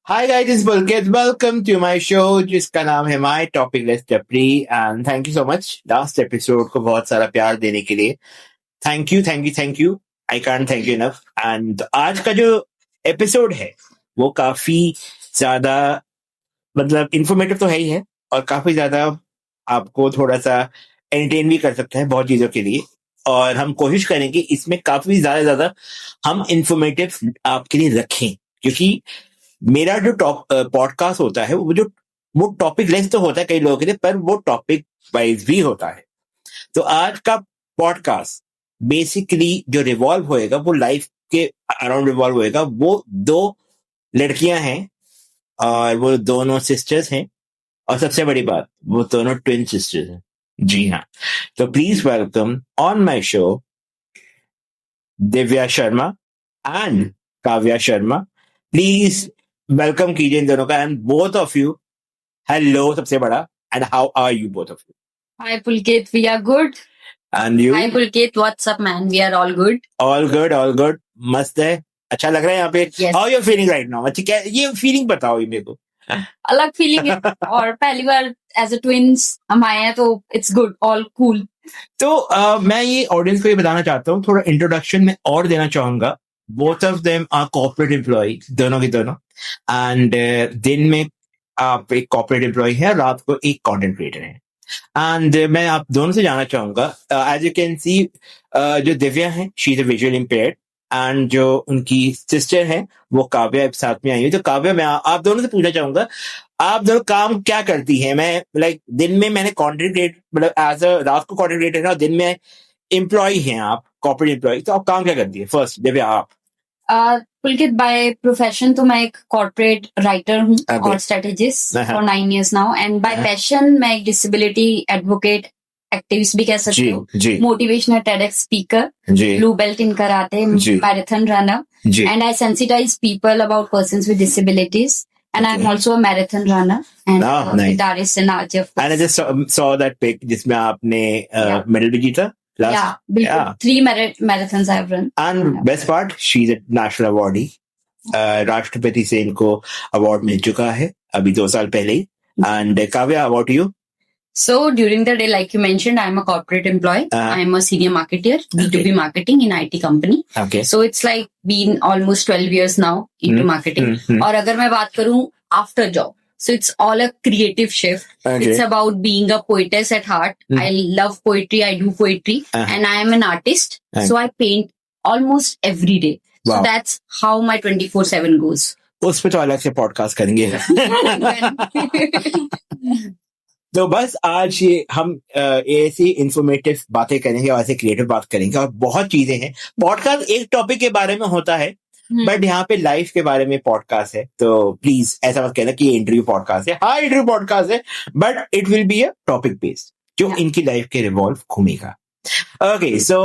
Hi guys, this is Pulkit. Welcome to my show जिसका नाम है My Topic List Tapri and thank you so much last episode को बहुत सारा प्यार देने के लिए. Thank you, thank you, thank you. I can't thank you enough. And आज का जो एपिसोड है वो काफी ज्यादा मतलब इंफॉर्मेटिव तो है ही है और काफी ज्यादा आपको थोड़ा सा एंटरटेन भी कर सकता है बहुत चीजों के लिए. और हम कोशिश करेंगे इसमें काफी ज्यादा हम इंफॉर्मेटिव आपके लिए रखें क्योंकि मेरा जो पॉडकास्ट होता है वो टॉपिक लेस तो होता है कई लोगों के लिए पर वो टॉपिक वाइज भी होता है. तो आज का पॉडकास्ट बेसिकली जो रिवॉल्व होएगा वो लाइफ के अराउंड रिवॉल्व होएगा. वो दो लड़कियां हैं और वो दोनों सिस्टर्स हैं और सबसे बड़ी बात वो दोनों ट्विन सिस्टर्स हैं. जी हाँ. तो please welcome on my show Divya Sharma and Kavya Sharma. Please welcome कीजिए इन दोनों का. And both of you hello सबसे बड़ा. And how are you both of you? Hi Pulkit, we are good. And you? Hi Pulkit, what's up man? We are all good. All good. मस्त है. अच्छा लग रहा है यहाँ पे. Yes. How you feeling right now? अच्छा क्या ये फीलिंग बताओ ये मेरे को. अलग फीलिंग है और पहली बार एज अ ट्विंस हम आए हैं तो इट्स गुड, ऑल कूल. तो मैं ये ऑडियंस को ये बताना चाहता हूँ, थोड़ा इंट्रोडक्शन में और देना चाहूंगा. Both of them are corporate employ, दोनों के दोनों. एंड दिन में आप एक कॉर्पोरेट एम्प्लॉय है, रात को एक कंटेंट क्रिएटर है. एंड मैं आप दोनों से जानना चाहूंगा, एज यू कैन सी जो दिव्या है she is visual impaired and जो उनकी सिस्टर है वो काव्या साथ में आई हुई. तो काव्या मैं आप दोनों से पूछना चाहूंगा आप दोनों काम क्या करती है? मैं दिन में मैंने कंटेंट क्रिएट मतलब एज अ रात को कंटेंट क्रिएटर है और दिन में एम्प्लॉय हैं आप, कॉर्पोरेट एम्प्लॉय. तो आप काम क्या करती है? फर्स्ट दिव्या आप. पुलकित बाय प्रोफेशन तो मैं एक कॉर्पोरेट राइटर हूँ Okay. और strategist Uh-huh. For 9 years now. And by Uh-huh. Passion मैं एक डिसेबिलिटी एडवोकेट एक्टिविस्ट भी कह सकते जी हो, जी मोटिवेशनल टेडेक्स स्पीकर, जी ब्लू बेल्ट इन कराटे, जी. मैराथन रनर, जी. and I sensitize people about persons with disabilities. And I'm Okay. also a marathon runner and Ah, nice. guitarist in RJ, of And I course. just saw that pic जिसमें आपने Yeah. Medal भी जीता last. Yeah, बिल्कुल. Yeah. 3 marathons I've run. And Yeah. best part, she's a national awardee. राष्ट्रपति से इनको award मिल चुका है अभी 2 साल पहले ही. And Kavya, about you? So during the day, like you mentioned, I'm a corporate employee. I'm a senior marketer, B2B marketing in IT company. Okay. So it's like been almost 12 years now into marketing. और अगर मैं बात करूँ after job, so it's all a creative shift. Okay. It's about being a poetess at heart. I love poetry. I do poetry, and I am an artist. So I paint almost every day. Wow. So that's how my 24/7 goes. उस पे तो अलग से podcast करेंगे. तो बस आज ये हम ऐसी इंफॉर्मेटिव बातें करेंगे और ऐसे क्रिएटिव बात करेंगे और बहुत चीजें हैं. पॉडकास्ट एक टॉपिक के बारे में होता है बट यहाँ पे लाइफ के बारे में पॉडकास्ट है. तो प्लीज ऐसा मत कहना कि ये इंटरव्यू पॉडकास्ट है. हाँ इंटरव्यू पॉडकास्ट है but it will be a topic based जो इनकी लाइफ के रिवॉल्व घूमेगा. ओके सो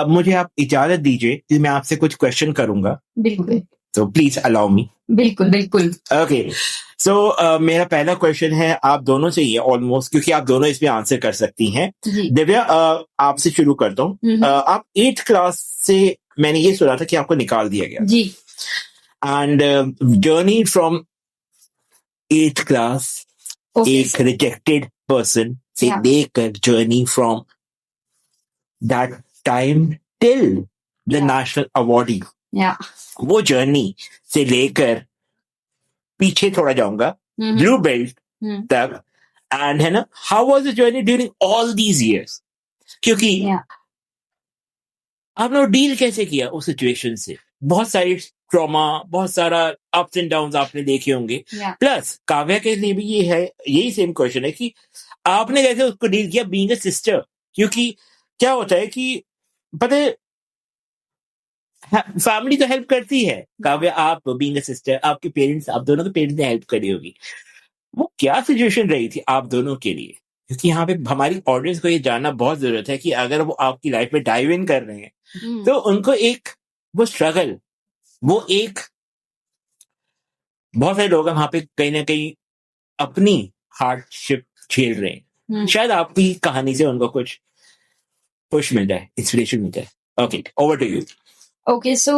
मुझे आप इजाजत दीजिए कि मैं आपसे कुछ क्वेश्चन करूंगा. बिल्कुल. तो प्लीज अलाउ मी. बिल्कुल बिल्कुल. ओके सो मेरा पहला क्वेश्चन है आप दोनों से ही है ऑलमोस्ट क्योंकि आप दोनों इसमें आंसर कर सकती हैं. दिव्या आपसे शुरू करता हूँ. आप 8th क्लास से मैंने ये सुना था कि आपको निकाल दिया गया जी. And journey from 8th class एक रिजेक्टेड पर्सन से लेकर journey from that time till the national awardee, वो जर्नी से लेकर पीछे थोड़ा जाऊंगा ब्लू बेल्ट तक. एंड है ना, how was the journey during all these years? क्योंकि आपने डील कैसे किया उस सिचुएशन से? बहुत सारी ट्रॉमा, बहुत सारा अप्स एंड डाउन्स आपने देखे होंगे. प्लस काव्या के लिए भी ये है, यही सेम क्वेश्चन है कि आपने कैसे उसको डील किया बीइंग अ सिस्टर? क्योंकि क्या होता है कि पता है फैमिली तो हेल्प करती है. काव्या आप बीइंग अ सिस्टर, आपके पेरेंट्स, आप दोनों के पेरेंट्स ने हेल्प करी होगी. वो क्या सिचुएशन रही थी आप दोनों के लिए? क्योंकि यहाँ पे हमारी ऑडियंस को ये जानना बहुत जरूरत है कि अगर वो आपकी लाइफ में डाइव इन कर रहे हैं तो उनको एक वो स्ट्रगल, वो एक बहुत सारे लोग वहां पे कहीं ना कहीं अपनी हार्डशिप झेल रहे हैं. शायद आपकी कहानी से उनको कुछ पुश मिल जाए, इंस्पिरेशन मिल जाए. Okay, over to you. Okay, so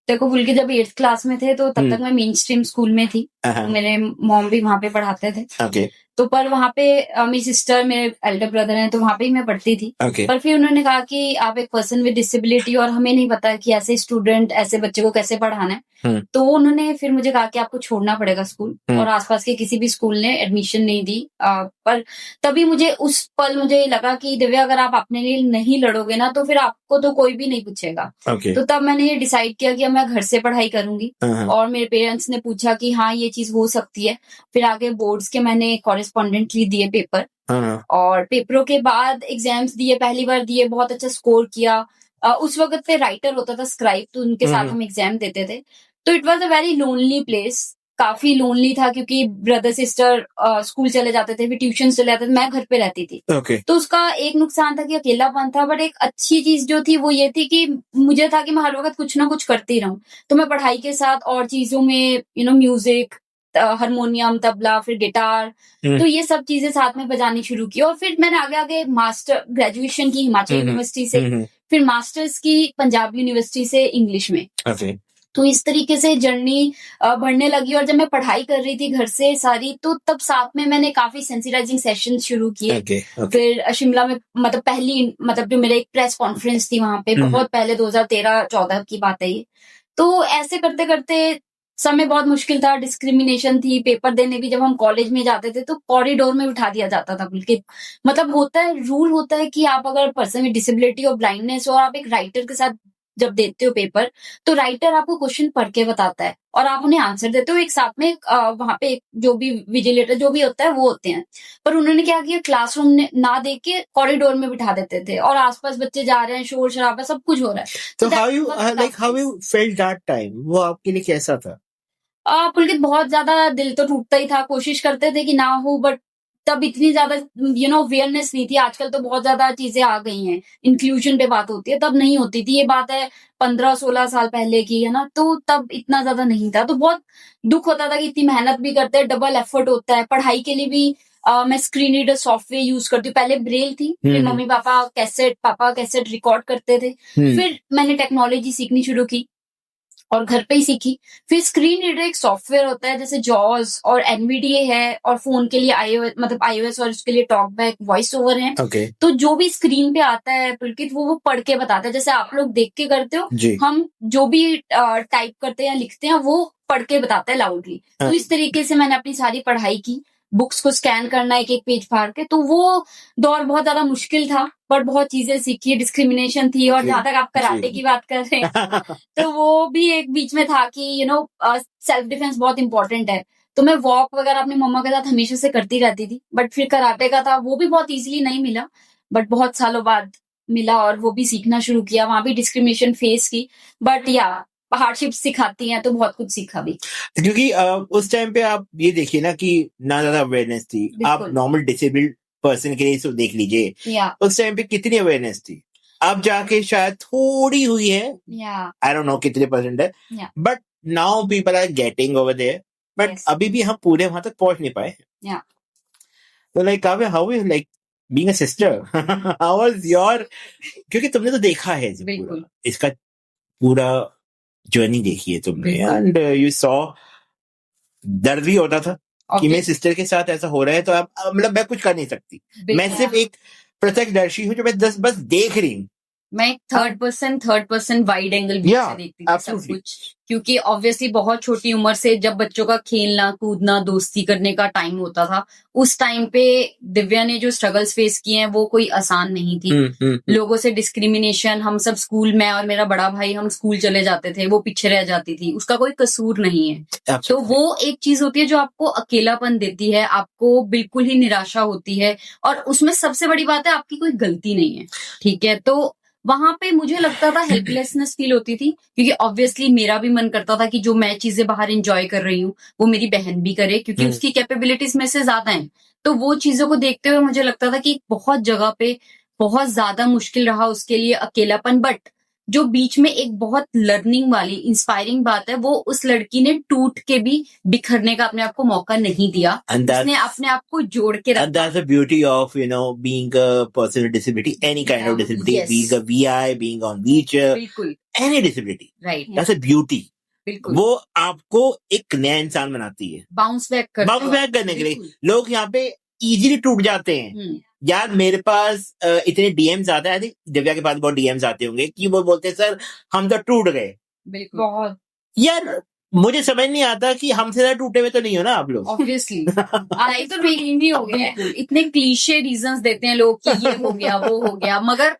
देखो पुलकित जब 8th क्लास में थे तो तब तक मैं मेन स्ट्रीम स्कूल में थी, मेरे मॉम भी वहां पे पढ़ाते थे। तो पर वहां पे मेरी सिस्टर, मेरे एल्डर ब्रदर हैं, तो वहां पे ही मैं पढ़ती थी। पर फिर उन्होंने कहा कि आप एक पर्सन विद डिसेबिलिटी, और हमें नहीं पता कि ऐसे स्टूडेंट, ऐसे बच्चे को कैसे पढ़ाना है। तो उन्होंने फिर मुझे कहा कि आपको छोड़ना पड़ेगा स्कूल, और आसपास के किसी भी स्कूल ने एडमिशन नहीं दी। पर तभी मुझे उस पल मुझे लगा कि दिव्या, अगर आप अपने लिए नहीं लड़ोगे ना तो फिर आपको तो कोई भी नहीं पूछेगा। तो तब मैंने ये डिसाइड किया कि मैं घर से पढ़ाई करूंगी। और मेरे पेरेंट्स ने पूछा कि हाँ ये चीज हो सकती है। फिर आगे बोर्ड्स के मैंने कॉरेस्पॉन्डेंटली दिए पेपर, और पेपरों के बाद एग्जाम्स दिए, पहली बार दिए, बहुत अच्छा स्कोर किया। उस वक्त पे राइटर होता था स्क्राइब, तो उनके साथ हम एग्जाम देते थे। तो it was a very lonely place, काफी लोनली था, क्योंकि ब्रदर सिस्टर स्कूल चले जाते थे, फिर ट्यूशन चले जाते थे, मैं घर पे रहती थी। तो उसका एक नुकसान था कि अकेलापन था, बट एक अच्छी चीज जो थी वो ये थी कि मुझे था कि मैं हर वक्त कुछ ना कुछ करती रहूं। तो मैं पढ़ाई के साथ और चीजों में म्यूजिक, हारमोनियम, तबला, फिर गिटार, तो ये सब चीजें साथ में बजानी शुरू की। और फिर मैंने आगे आगे मास्टर ग्रेजुएशन की हिमाचल यूनिवर्सिटी से, फिर मास्टर्स की पंजाब यूनिवर्सिटी से इंग्लिश में। तो इस तरीके से जर्नी बढ़ने लगी। और जब मैं पढ़ाई कर रही थी घर से सारी, तो तब साथ में मैंने काफी सेंसिटाइजिंग सेशन शुरू किए। फिर शिमला में मतलब जो मेरे एक प्रेस कॉन्फ्रेंस थी वहां पे, बहुत पहले 2013-14 की बात है ये। तो ऐसे करते करते समय बहुत मुश्किल था, डिस्क्रिमिनेशन थी। पेपर देने भी जब हम कॉलेज में जाते थे तो कॉरिडोर में बिठा दिया जाता था, बल्कि मतलब होता है, रूल होता है कि आप अगर पर्सन विद डिसेबिलिटी और ब्लाइंडनेस हो, और आप एक राइटर के साथ जब देते हो पेपर, तो राइटर आपको क्वेश्चन पढ़ के बताता है और आप उन्हें आंसर देते हो। एक साथ में वहां पे जो भी विजिलेटर जो भी होता है वो होते हैं। पर उन्होंने क्या किया, क्लासरूम ने ना दे के कॉरिडोर में बिठा देते थे, और आसपास बच्चे जा रहे हैं, शोर शराबा सब कुछ हो रहा है। तो how you felt that time, वो आपके लिए कैसा था? पुलकित बहुत ज्यादा दिल तो टूटता ही था, कोशिश करते थे कि ना हो, बट तब इतनी ज्यादा अवेयरनेस नहीं थी। आजकल तो बहुत ज्यादा चीजें आ गई हैं, इंक्लूजन पे बात होती है, तब नहीं होती थी। ये बात है 15-16 साल पहले की, है ना। तो तब इतना ज्यादा नहीं था, तो बहुत दुख होता था कि इतनी मेहनत भी करते हैं, डबल एफर्ट होता है। पढ़ाई के लिए भी मैं स्क्रीन रीडर सॉफ्टवेयर यूज करती हूँ। पहले ब्रेल थी, फिर मम्मी पापा कैसेट रिकॉर्ड करते थे। फिर मैंने टेक्नोलॉजी सीखनी शुरू की और घर पे ही सीखी। फिर स्क्रीन रीडर एक सॉफ्टवेयर होता है, जैसे जॉज और एनवीडीए है, और फोन के लिए iOS और उसके लिए टॉकबैक वॉइस ओवर है। तो जो भी स्क्रीन पे आता है पुलकित, वो पढ़ के बताता है। जैसे आप लोग देख के करते हो, हम जो भी टाइप करते हैं, लिखते हैं, वो पढ़ के बताता है लाउडली। तो इस तरीके से मैंने अपनी सारी पढ़ाई की, बुक्स को स्कैन करना एक एक पेज फाड़ के। तो वो दौर बहुत ज्यादा मुश्किल था, पर बहुत चीजें सीखी, डिस्क्रिमिनेशन थी। और जहां तक आप कराटे की बात कर रहे हैं तो वो भी एक बीच में था कि सेल्फ डिफेंस बहुत इंपॉर्टेंट है। तो मैं वॉक वगैरह अपनी मम्मा के साथ हमेशा से करती रहती थी। बट फिर कराटे का था, वो भी बहुत इजीली नहीं मिला, बट बहुत सालों बाद मिला, और वो भी सीखना शुरू किया। वहां भी डिस्क्रिमिनेशन फेस की, बट हार्डशिप सिखाती हैं, तो बहुत कुछ सीखा भी। क्योंकि उस टाइम पे आप ये देखिए ना कि ना ज्यादा अवेयरनेस थी। आप नॉर्मल डिसेबल्ड पर्सन के लिए देख लीजिए, उस टाइम पे कितनी अवेयरनेस थी। अब जाके शायद थोड़ी हुई है, आई डोंट नो कितने परसेंट है, but now people are getting over there, but अभी भी हम पूरे वहां तक पहुंच नहीं पाए। तो like how is like being a sister, how was your, क्योंकि तुमने तो देखा है इसका पूरा जर्नी देखी है तुमने, एंड यू सॉ, दर्द भी होता था कि मेरे सिस्टर के साथ ऐसा हो रहा है, तो आप मतलब मैं कुछ कर नहीं सकती, मैं सिर्फ एक प्रत्यक्षदर्शी हूँ जो मैं बस देख रही हूँ। मैं third person wide angle view से देखती थी सब कुछ, क्योंकि ऑब्वियसली बहुत छोटी उम्र से जब बच्चों का खेलना कूदना दोस्ती करने का टाइम होता था, उस टाइम पे दिव्या ने जो स्ट्रगल्स फेस किए हैं वो कोई आसान नहीं थी। लोगों से डिस्क्रिमिनेशन, हम सब स्कूल, मैं और मेरा बड़ा भाई, हम स्कूल चले जाते थे, वो पीछे रह जाती थी, उसका कोई कसूर नहीं है। तो वो एक चीज होती है जो आपको अकेलापन देती है, आपको बिल्कुल ही निराशा होती है, और उसमें सबसे बड़ी बात है आपकी कोई गलती नहीं है, ठीक है। तो वहां पे मुझे लगता था हेल्पलेसनेस फील होती थी, क्योंकि ऑब्वियसली मेरा भी मन करता था कि जो मैं चीजें बाहर एंजॉय कर रही हूँ वो मेरी बहन भी करे, क्योंकि उसकी कैपेबिलिटीज में से ज्यादा हैं। तो वो चीजों को देखते हुए मुझे लगता था कि बहुत जगह पे बहुत ज्यादा मुश्किल रहा उसके लिए अकेलापन। बट जो बीच में एक बहुत लर्निंग वाली इंस्पायरिंग बात है, वो उस लड़की ने टूट के भी बिखरने का अपने आप को मौका नहीं दिया, उसने अपने आप को जोड़ के रखा. And that's the beauty of, being a person with disability, any kind of disability, Yes. being a VI, being on wheelchair, बिल्कुल any disability. Right. That's a beauty. बिल्कुल वो आपको एक नया इंसान बनाती है. बाउंस बैक करने के लिए लोग यहाँ पे इजीली टूट जाते हैं. यार मेरे पास इतने डीएम्स आते हैं, दिव्या के पास बहुत डीएम्स आते होंगे कि वो बोलते हैं सर हम तो टूट गए. बिल्कुल बहुत. यार मुझे समझ नहीं आता कि हमसे ज्यादा टूटे हुए तो नहीं हो ना आप लोग. ऑब्वियसली लाइफ तो भी हो गया है. इतने क्लीशे रीजंस देते हैं लोग कि ये हो गया वो हो गया, मगर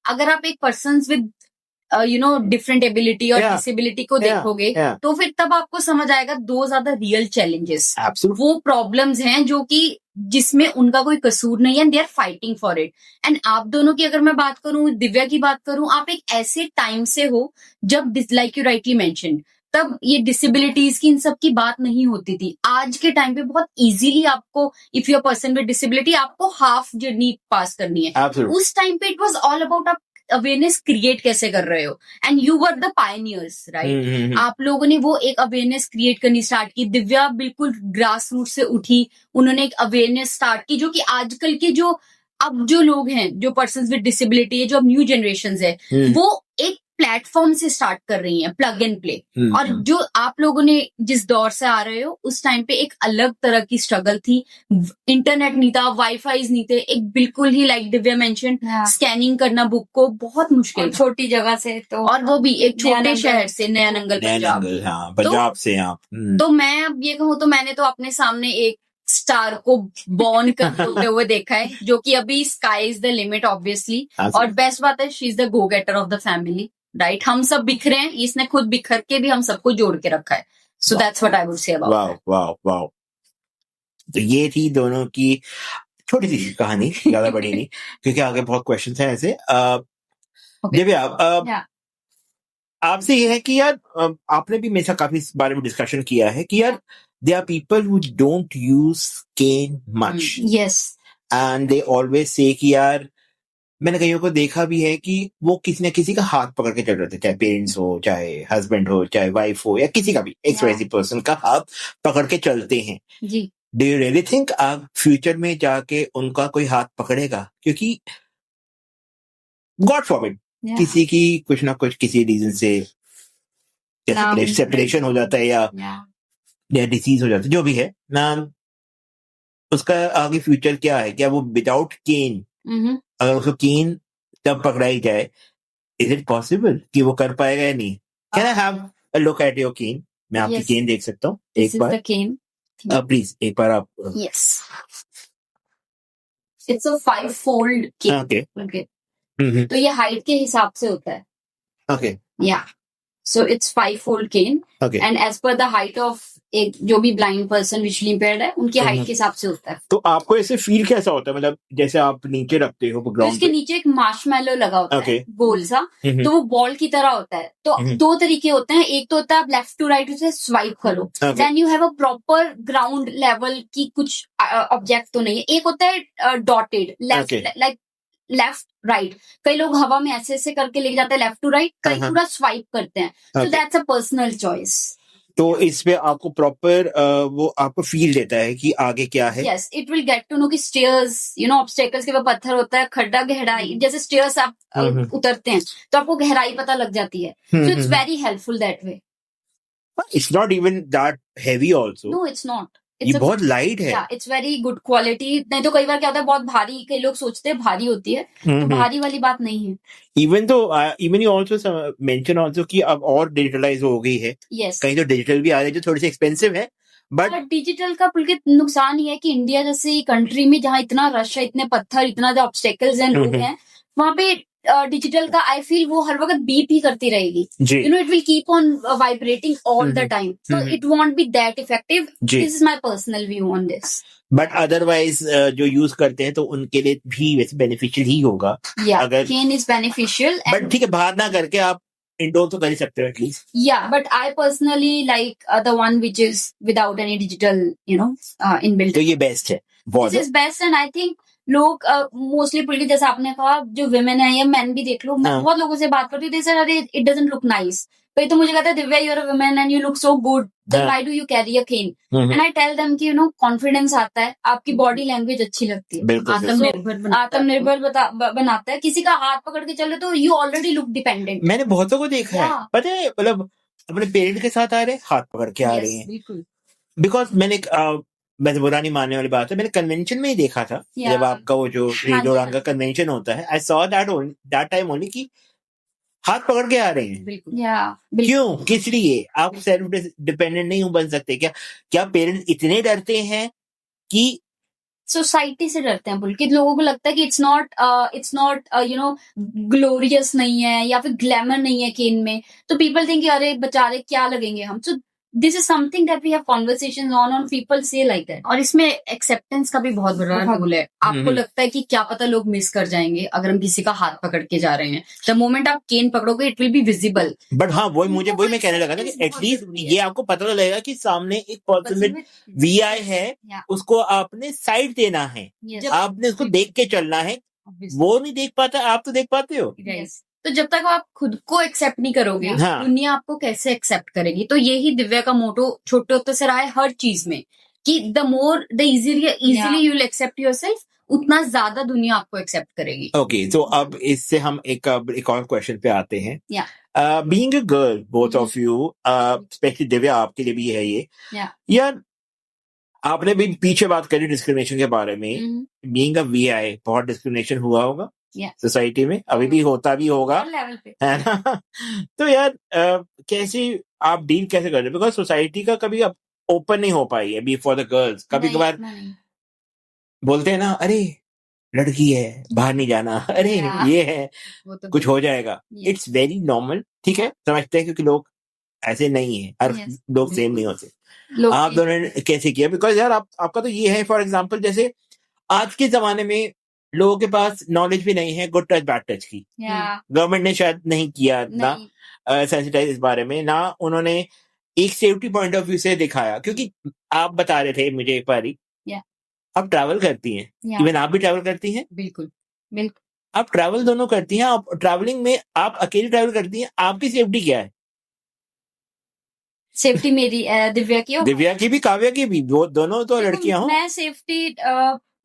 अगर आप एक पर्सन विद डिफरेंट एबिलिटी और डिसेबिलिटी को देखोगे तो फिर तब आपको समझ आएगा दो ज्यादा रियल चैलेंजेस, वो प्रॉब्लम्स हैं जो कि जिसमें उनका कोई कसूर नहीं है, and they are fighting for it. And आप दोनों की अगर मैं बात करूं, दिव्या की बात करूं, आप एक ऐसे टाइम से हो जब लाइक यू राइटली मेंशन्ड, तब ये डिसेबिलिटीज की इन सब की बात नहीं होती थी. आज के टाइम पे बहुत इजीली आपको, if you are person with disability, आपको हाफ जर्नी पास करनी है. उस टाइम पे इट वाज ऑल अबाउट आप अवेयरनेस क्रिएट कैसे कर रहे हो, and you were the pioneers right. आप लोगों ने वो एक अवेयरनेस क्रिएट करनी स्टार्ट की. दिव्या बिल्कुल ग्रास रूट से उठी, उन्होंने एक अवेयरनेस स्टार्ट की, जो कि आजकल के जो अब जो लोग हैं, जो पर्सन विद डिसेबिलिटी है, जो अब न्यू जनरेशन है, वो एक प्लेटफॉर्म से स्टार्ट कर रही हैं, प्लग एंड प्ले. और जो आप लोगों ने जिस दौर से आ रहे हो, उस टाइम पे एक अलग तरह की स्ट्रगल थी. इंटरनेट नहीं था, वाईफाई नहीं थे, एक बिल्कुल ही लाइक दिव्या मेंशन स्कैनिंग करना बुक को बहुत मुश्किल, छोटी जगह से, तो और वो भी एक छोटे शहर से, नया नंगल पंजाब से आप. तो मैं अब ये कहूँ तो मैंने तो अपने सामने एक स्टार को बॉर्न करते हुए देखा है, जो कि अभी sky is the limit obviously. और बेस्ट बात है, she is the go getter of the family right. हम सब बिखरे हैं, इसने खुद बिखर के भी हम सबको जोड़ के रखा है. So that's what I would say about. Wow. तो ये थी दोनों की छोटी सी कहानी, ज्यादा बड़ी नहीं, क्योंकि आगे बहुत क्वेश्चंस हैं ऐसे. दिव्या, आपसे ये है कि यार आपने भी मेरे साथ काफी इस बारे में डिस्कशन किया है कि यार there are people who don't use cane much. Yes. And they always say कि यार, मैंने कईयों को देखा भी है कि वो किसी न किसी का हाथ पकड़ के चल रहे थे, चाहे पेरेंट्स हो, चाहे हस्बैंड हो, चाहे वाइफ हो, या किसी का भी एक्सवाइजी पर्सन का हाथ पकड़ के चलते हैं. जी. Do you really think आप फ्यूचर में जाके उनका कोई हाथ पकड़ेगा? क्योंकि God forbid किसी की कुछ ना कुछ किसी रीजन से सेपरेशन हो जाता है या डिसीज हो जाता है, जो भी है ना, उसका आगे फ्यूचर क्या है? क्या वो विदाउट केन, अगर उसको केन तब पकड़ाई जाए, इज इट पॉसिबल कि वो कर पाएगा या नहीं? Can I have a look at your cane? मैं आपकी केन देख सकता हूँ एक बार? प्लीज एक बार आप. Yes, it's a 5-fold cane. Okay. तो ये हाइट के हिसाब से होता है. ओके. या so it's 5-fold cane. Okay. And as per the height of एक जो भी ब्लाइंड पर्सन विजुअली इम्पेयर्ड है, उनकी हाइट के हिसाब से होता है. तो आपको ऐसे फील कैसा होता है, मतलब जैसे आप नीचे रखते हो ग्राउंड, उसके नीचे एक मार्शमैलो लगा होता है, गोल सा, तो वो बॉल की तरह होता है. तो दो तरीके होते हैं, एक तो होता है आप लेफ्ट टू राइट उसे स्वाइप करो, then you have a proper ground level की कुछ ऑब्जेक्ट तो नहीं है. एक होता है dotted left, like left right. कई लोग हवा में ऐसे ऐसे करके ले जाते हैं लेफ्ट टू राइट, कई पूरा स्वाइप करते हैं. So that's a personal choice. तो इसमें आपको प्रॉपर वो आपको फील देता है कि आगे क्या है. Yes, it will get to know कि स्टेयर्स, ऑब्स्टेकल्स के ऊपर पत्थर होता है, खड्डा, गहराई, जैसे स्टेयर्स आप उतरते हैं तो आपको गहराई पता लग जाती है. So it's very helpful that way. It's not even that heavy also. No, it's not. ये बहुत लाइट है. It's very good quality. नहीं तो कई बार क्या होता है, बहुत भारी, कई लोग सोचते हैं भारी होती है, तो भारी वाली बात नहीं है. Even you also mention also कि अब और डिजिटलाइज हो गई है. कहीं तो डिजिटल भी आ रही है जो थोड़ी सी एक्सपेंसिव है, बट डिजिटल का पुलकित नुकसान ये है कि इंडिया जैसी कंट्री में जहाँ इतना रश है, इतने पत्थर, इतना जो ऑब्स्टेकल्स हैं, लोग हैं, वहां पे डिजिटल का आई फील वो हर वक्त बीप ही करती रहेगी. It will keep on vibrating all the time, so it won't be that effective. This is my personal view on this. But otherwise जो यूज करते हैं तो उनके लिए भी वैसे बेनिफिशियल ही होगा. अगर केन इज बेनिफिशियल, बट ठीक है, बाहर ना करके आप इंडोर तो कर ही सकते हो at least. But I personally like the one which is without any digital inbuilt. तो ये बेस्ट है. This is best, and I think लोग मोस्टली पुलिस, जैसे आपने कहा, जो विमेन है या मैन भी देख लो, मैं बहुत लोगों से बात करती हूँ, अरे इट डजंट लुक नाइस। कई तो मुझे कहता है Divya you are a woman and you look so good, then why do you carry a cane? And I tell them कि यू नो कॉन्फिडेंस आता है, आपकी बॉडी लैंग्वेज अच्छी लगती है, आत्मनिर्भर बनाता है। किसी का हाथ पकड़ के चले तो यू ऑलरेडी लुक डिपेंडेंट। मैंने बहुतों को देखा है, पता है, मतलब अपने पेरेंट के साथ आ रहे हैं, हाथ पकड़ के आ रहे हैं, बिल्कुल। बिकॉज मैंने वैसे बुरा नहीं मानने वाली बात है, मैंने कन्वेंशन में ही देखा था, जब आपका वो जो रेडोरांग का कन्वेंशन होता है, I saw that time only कि हाथ पकड़ के आ रहे हैं। बिल्कुल। क्यों, किस लिए? आप सेल्फ डिपेंडेंट नहीं बन सकते क्या पेरेंट्स इतने डरते हैं कि सोसाइटी से डरते हैं? कि लोगों को लगता है कि it's not you know glorious नहीं है या फिर ग्लैमर नहीं है केन में, तो पीपल थिंक अरे बेचारे क्या लगेंगे हम। So this is something that we have conversations on people से लाइक दैट। और इसमें एक्सेप्टेंस का भी बहुत बड़ा रोल है। आपको लगता है कि क्या पता लोग मिस कर जाएंगे अगर हम किसी का हाथ पकड़ के जा रहे हैं, द मोमेंट आप केन पकड़ोगे it will be visible. But हाँ, वही मैं कहने लगा था कि एटलीस्ट ये आपको पता तो लगेगा कि सामने एक पर्सन विद VI है, उसको आपने साइड देना है, आपने उसको देख के चलना है। वो नहीं देख पाता, आप तो देख पाते हो। तो जब तक आप खुद को एक्सेप्ट नहीं करोगे, दुनिया आपको कैसे एक्सेप्ट करेगी? तो यही दिव्या का मोटो छोटे होते से रहा है हर चीज में, कि the easily you will accept yourself, उतना ज्यादा दुनिया आपको एक्सेप्ट करेगी। ओके, तो अब इससे हम एक और क्वेश्चन पे आते हैं। Being a girl, both of you, specially Divya आपके लिए भी है ये, यार आपने भी पीछे बात करी डिस्क्रिमिनेशन के बारे में। बीइंग अ VI, बहुत डिस्क्रिमिनेशन हुआ होगा सोसाइटी में, अभी भी होता भी होगा, है ना? तो यार कैसे आप डील कैसे कर रहे हो? बिकॉज सोसाइटी का कभी अब ओपन नहीं हो पाई है बी फॉर द गर्ल्स। कभी कभार बोलते हैं ना, अरे लड़की है, बाहर नहीं जाना, अरे ये है, कुछ हो जाएगा। इट्स वेरी नॉर्मल, ठीक है, समझते हैं, क्योंकि लोग ऐसे नहीं है, हर लोग सेम नहीं होते। आप दोनों ने कैसे किया? बिकॉज यार आपका तो ये है, फॉर एग्जाम्पल, जैसे आज के जमाने में लोगों के पास नॉलेज भी नहीं है गुड टच बैड टच की। गवर्नमेंट ने शायद नहीं किया ना सेंसिटाइज इस बारे में, ना उन्होंने एक सेफ्टी पॉइंट ऑफ व्यू से दिखाया। क्योंकि आप बता रहे थे मुझे एक बारी, आप ट्रैवल करती हैं, इवन आप भी ट्रैवल करती हैं। बिल्कुल। आप ट्रैवल दोनों करती हैं, आप ट्रैवलिंग में आप अकेली ट्रैवल करती हैं, आपकी सेफ्टी क्या है? सेफ्टी मेरी, दिव्या की भी, काव्या की भी, दोनों तो लड़कियां हो। मैं सेफ्टी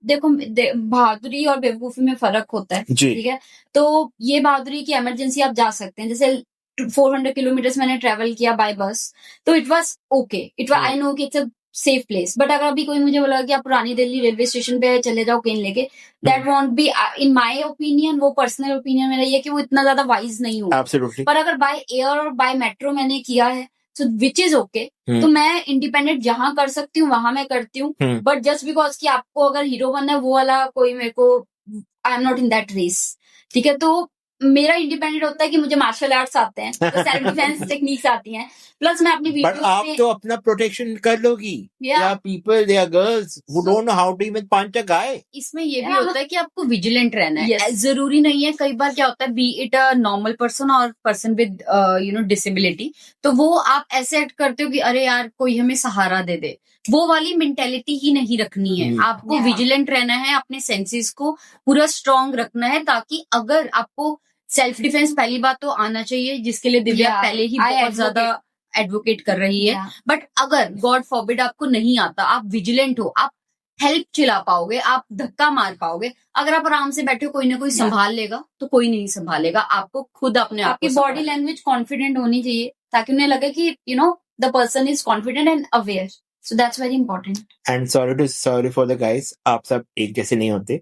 देखो, बहादुरी और बेवकूफी में फर्क होता है, ठीक है? तो ये बहादुरी की इमरजेंसी आप जा सकते हैं, जैसे 400 किलोमीटर मैंने ट्रेवल किया बाय बस, तो it was okay, I know कि it's a safe place. But अगर अभी कोई मुझे बोला कि आप पुरानी दिल्ली रेलवे स्टेशन पे चले जाओ केन लेके, that want be in my opinion, वो पर्सनल ओपिनियन मेरा ये कि वो इतना ज्यादा वाइज नहीं होगा। पर अगर बाय एयर और बाय मेट्रो मैंने किया है, so which is okay, तो मैं इंडिपेंडेंट जहां कर सकती हूँ वहां मैं करती हूँ। बट जस्ट बिकॉज कि आपको अगर हीरो बनना है, वो वाला कोई मेरे को, I am not in that race, ठीक है? तो मेरा इंडिपेंडेंट होता है कि मुझे मार्शल आर्ट्स आते हैं, तो सेल्फ डिफेंस टेक्निक्स आती हैं, प्लस मैं अपनी वीडियोस पे, आप तो अपना प्रोटेक्शन कर लोगी। People, they are girls who don't know how to even punch a guy. इसमें ये भी होता है कि आपको विजिलेंट रहना है। जरूरी नहीं है, कई बार क्या होता है, B it a normal person और पर्सन विद डिसेबिलिटी, तो वो आप ऐसे एक्ट करते हो कि अरे यार कोई हमें सहारा दे दे, वो वाली मेंटेलिटी ही नहीं रखनी है। आपको विजिलेंट रहना है, अपने सेंसेस को पूरा स्ट्रांग रखना है, ताकि अगर आपको सेल्फ डिफेंस, पहली बात तो आना चाहिए, जिसके लिए दिव्या पहले ही बहुत ज्यादा एडवोकेट कर रही है। बट अगर गॉड फॉरबिड आपको नहीं आता, आप विजिलेंट हो, आप हेल्प चिल्ला पाओगे, आप धक्का मार पाओगे। अगर आप आराम से बैठे हो, कोई ना कोई संभाल लेगा, तो कोई नहीं संभालेगा। आपको खुद अपने आप की बॉडी लैंग्वेज कॉन्फिडेंट होनी चाहिए, ताकि उन्हें लगे कि you know the person is confident and aware. So that's very important. And sorry for the guys, आप सब एक जैसे नहीं होते.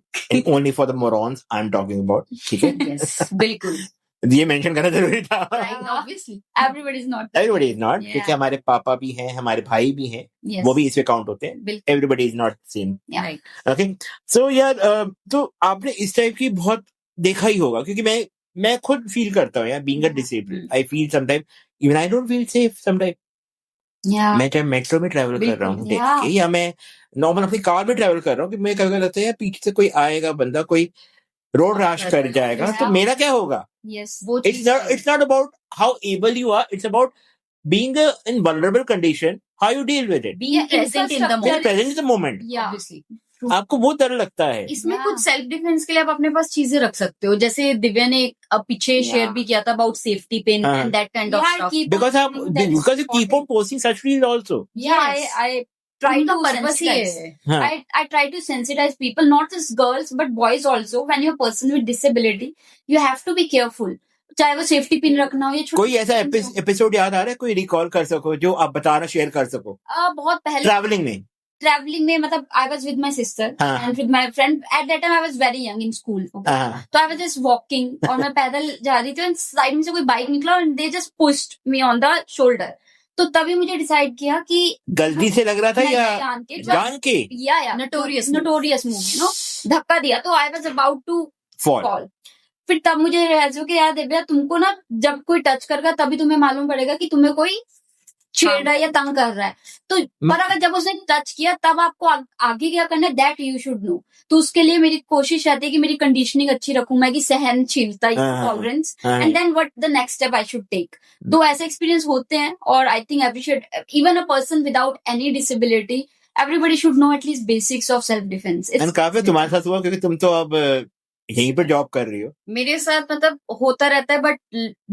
Only for the morons I'm talking about. ठीक है? Yes, बिल्कुल. ये मेंशन करना जरूरी था। Obviously, everybody is not. Everybody is not. क्योंकि हमारे पापा भी हैं, हमारे भाई भी हैं, वो भी इसमें काउंट होते हैं. Everybody is not same. Right. Okay. So यार, तो आपने इस टाइप की बहुत देखा ही होगा, क्योंकि मैं खुद फील करता हूँ यार, being a disabled, I feel sometimes even I don't feel safe sometimes. मैं चाहे मेट्रो में ट्रैवल कर रहा हूँ देख के, या मैं नॉर्मल अपनी कार में ट्रैवल कर रहा हूँ, कि मैं कभी लगता है यार पीछे से कोई आएगा बंदा, कोई रोड रैश कर जाएगा, तो मेरा क्या होगा? It's not about how able you are, it's about being in vulnerable condition, how you deal with it. Being present in the moment. Present in the moment. Yeah. Obviously. आपको बहुत डर लगता है। इसमें कुछ सेल्फ डिफेंस के लिए आप अपने पास चीजें रख सकते हो, जैसे दिव्या ने पीछे शेयर भी किया था about safety pin and that kind of stuff, because you keep on posting such reels also. I try to sensitize. I try to sensitize people, not just girls but boys also. When you're a person with disability, you have to be careful. चाहे वो safety pin रखना हो या कोई ऐसा episode याद आ रहा है, कोई रिकॉल कर सको जो आप बताना शेयर कर सको? बहुत पहले ट्रैवलिंग में मतलब I was with my sister and with my friend. At that time I was very young in school, तो आई वाज जस्ट वॉकिंग और मैं पैदल जा रही थी और साइड में से कोई बाइक निकला और they just pushed me on the shoulder. तो तभी मुझे डिसाइड किया कि गलती से लग रहा था या जान के या नोटोरियस मूव, धक्का दिया तो I was about to fall. फिर तब मुझे रियलाइज हो कि यार दिव्या, तुमको ना जब कोई टच करेगा तभी तुम्हें मालूम पड़ेगा कि तुम्हें कोई छेड़ रहा है या तंग कर रहा है। तो पर अगर जब उसने टच किया तब आपको आगे क्या करना है, दैट यू शुड नो। तो उसके लिए मेरी कोशिश रहती है कि मेरी कंडीशनिंग अच्छी रखूं मैं, कि सहनशीलता, tolerance, and then what the next step I should take. तो ऐसे एक्सपीरियंस होते हैं और I think appreciate even a person without any disability, everybody should know at least basics of self defence. And काफी तुम्हारे साथ हुआ क्योंकि तुम तो अब यहीं पर जॉब कर रही हो। मेरे साथ मतलब होता रहता है, बट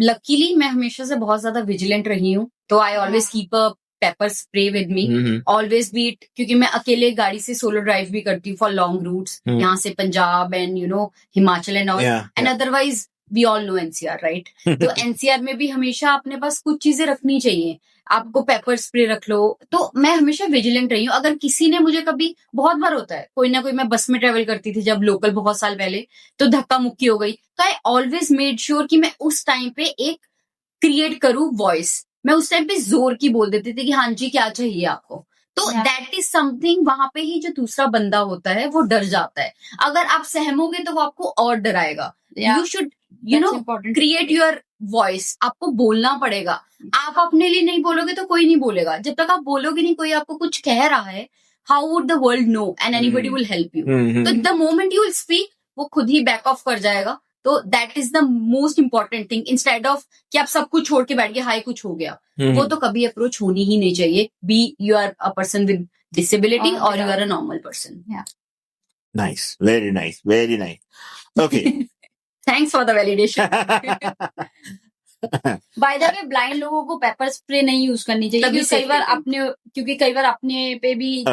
लकीली मैं हमेशा से बहुत ज्यादा विजिलेंट रही हूँ। तो I always keep a pepper spray with me, always beat, क्योंकि मैं अकेले गाड़ी से सोलो ड्राइव भी करती हूँ फॉर लॉन्ग रूट्स, यहाँ से Punjab and Himachal and all, and otherwise we all know NCR, right? तो एनसीआर में भी हमेशा अपने पास कुछ चीजें रखनी चाहिए। आपको पेपर स्प्रे रख लो। तो मैं हमेशा विजिलेंट रही हूँ। अगर किसी ने मुझे कभी, बहुत बार होता है कोई ना कोई, मैं बस में ट्रेवल करती थी जब लोकल बहुत साल पहले, तो धक्का मुक्की हो गई, तो आई ऑलवेज मेड श्योर कि मैं उस टाइम पे एक क्रिएट करूं वॉइस। मैं उस टाइम पे जोर की बोल देती थी कि हाँ जी क्या चाहिए आपको। तो दैट इज समथिंग, वहां पे ही जो दूसरा बंदा होता है वो डर जाता है। अगर आप सहमोगे तो वो आपको और डराएगा। You should create your voice. आपको बोलना पड़ेगा। आप अपने लिए नहीं बोलोगे तो कोई नहीं बोलेगा। जब तक आप बोलोगे नहीं, कोई आपको कुछ कह रहा है, how would the world know and anybody will help you. तो the moment you will speak, वो खुद ही बैक ऑफ कर जाएगा। तो that is the most important thing, instead of कि आप सब कुछ छोड़ के बैठ गए, हाय कुछ हो गया। वो तो कभी अप्रोच होनी ही नहीं चाहिए। Be you are a person with disability और you are a normal person. Nice, very nice, very nice. Okay, thanks for the validation. By the way, blind लोगों को पेपर स्प्रे नहीं यूज करनी चाहिए, क्योंकि कई बार अपने पे भी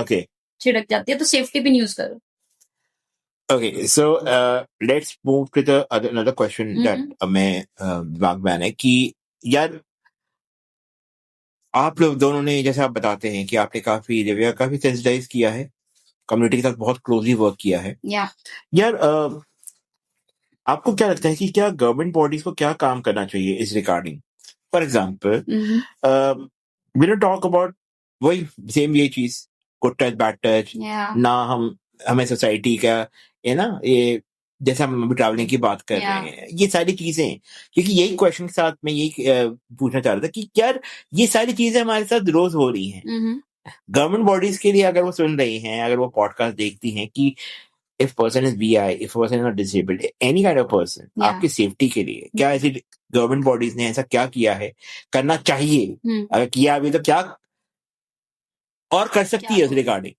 छिड़क जाती है। तो सेफ्टी पिन यूज करो। Okay, so let's move to the another question that मैं दिमाग में आना है कि यार आप लोग दोनों ने, जैसे आप बताते हैं कि आपने काफी सेंसिटाइज किया है, कम्युनिटी के साथ बहुत क्लोजली वर्क किया है। यार आपको क्या लगता है कि क्या गवर्नमेंट बॉडीज को क्या काम करना चाहिए इस regarding? For example we don't talk about वही सेम ये चीज, गुड टच बैड टच ना, हमें सोसाइटी का है ना, ये जैसे हम अभी ट्रैवलिंग की बात कर रहे हैं, ये सारी चीजें, क्योंकि यही क्वेश्चन के साथ मैं यही पूछना चाह रहा था कि यार ये सारी चीजें हमारे साथ रोज हो रही हैं। गवर्नमेंट बॉडीज के लिए अगर वो सुन रही हैं, अगर वो पॉडकास्ट देखती हैं कि if person is BI, if person is not disabled, any kind of person, आपकी सेफ्टी के लिए क्या ऐसी गवर्नमेंट बॉडीज ने ऐसा क्या किया है, करना चाहिए, अगर किया अभी तो क्या और कर सकती है उस regarding?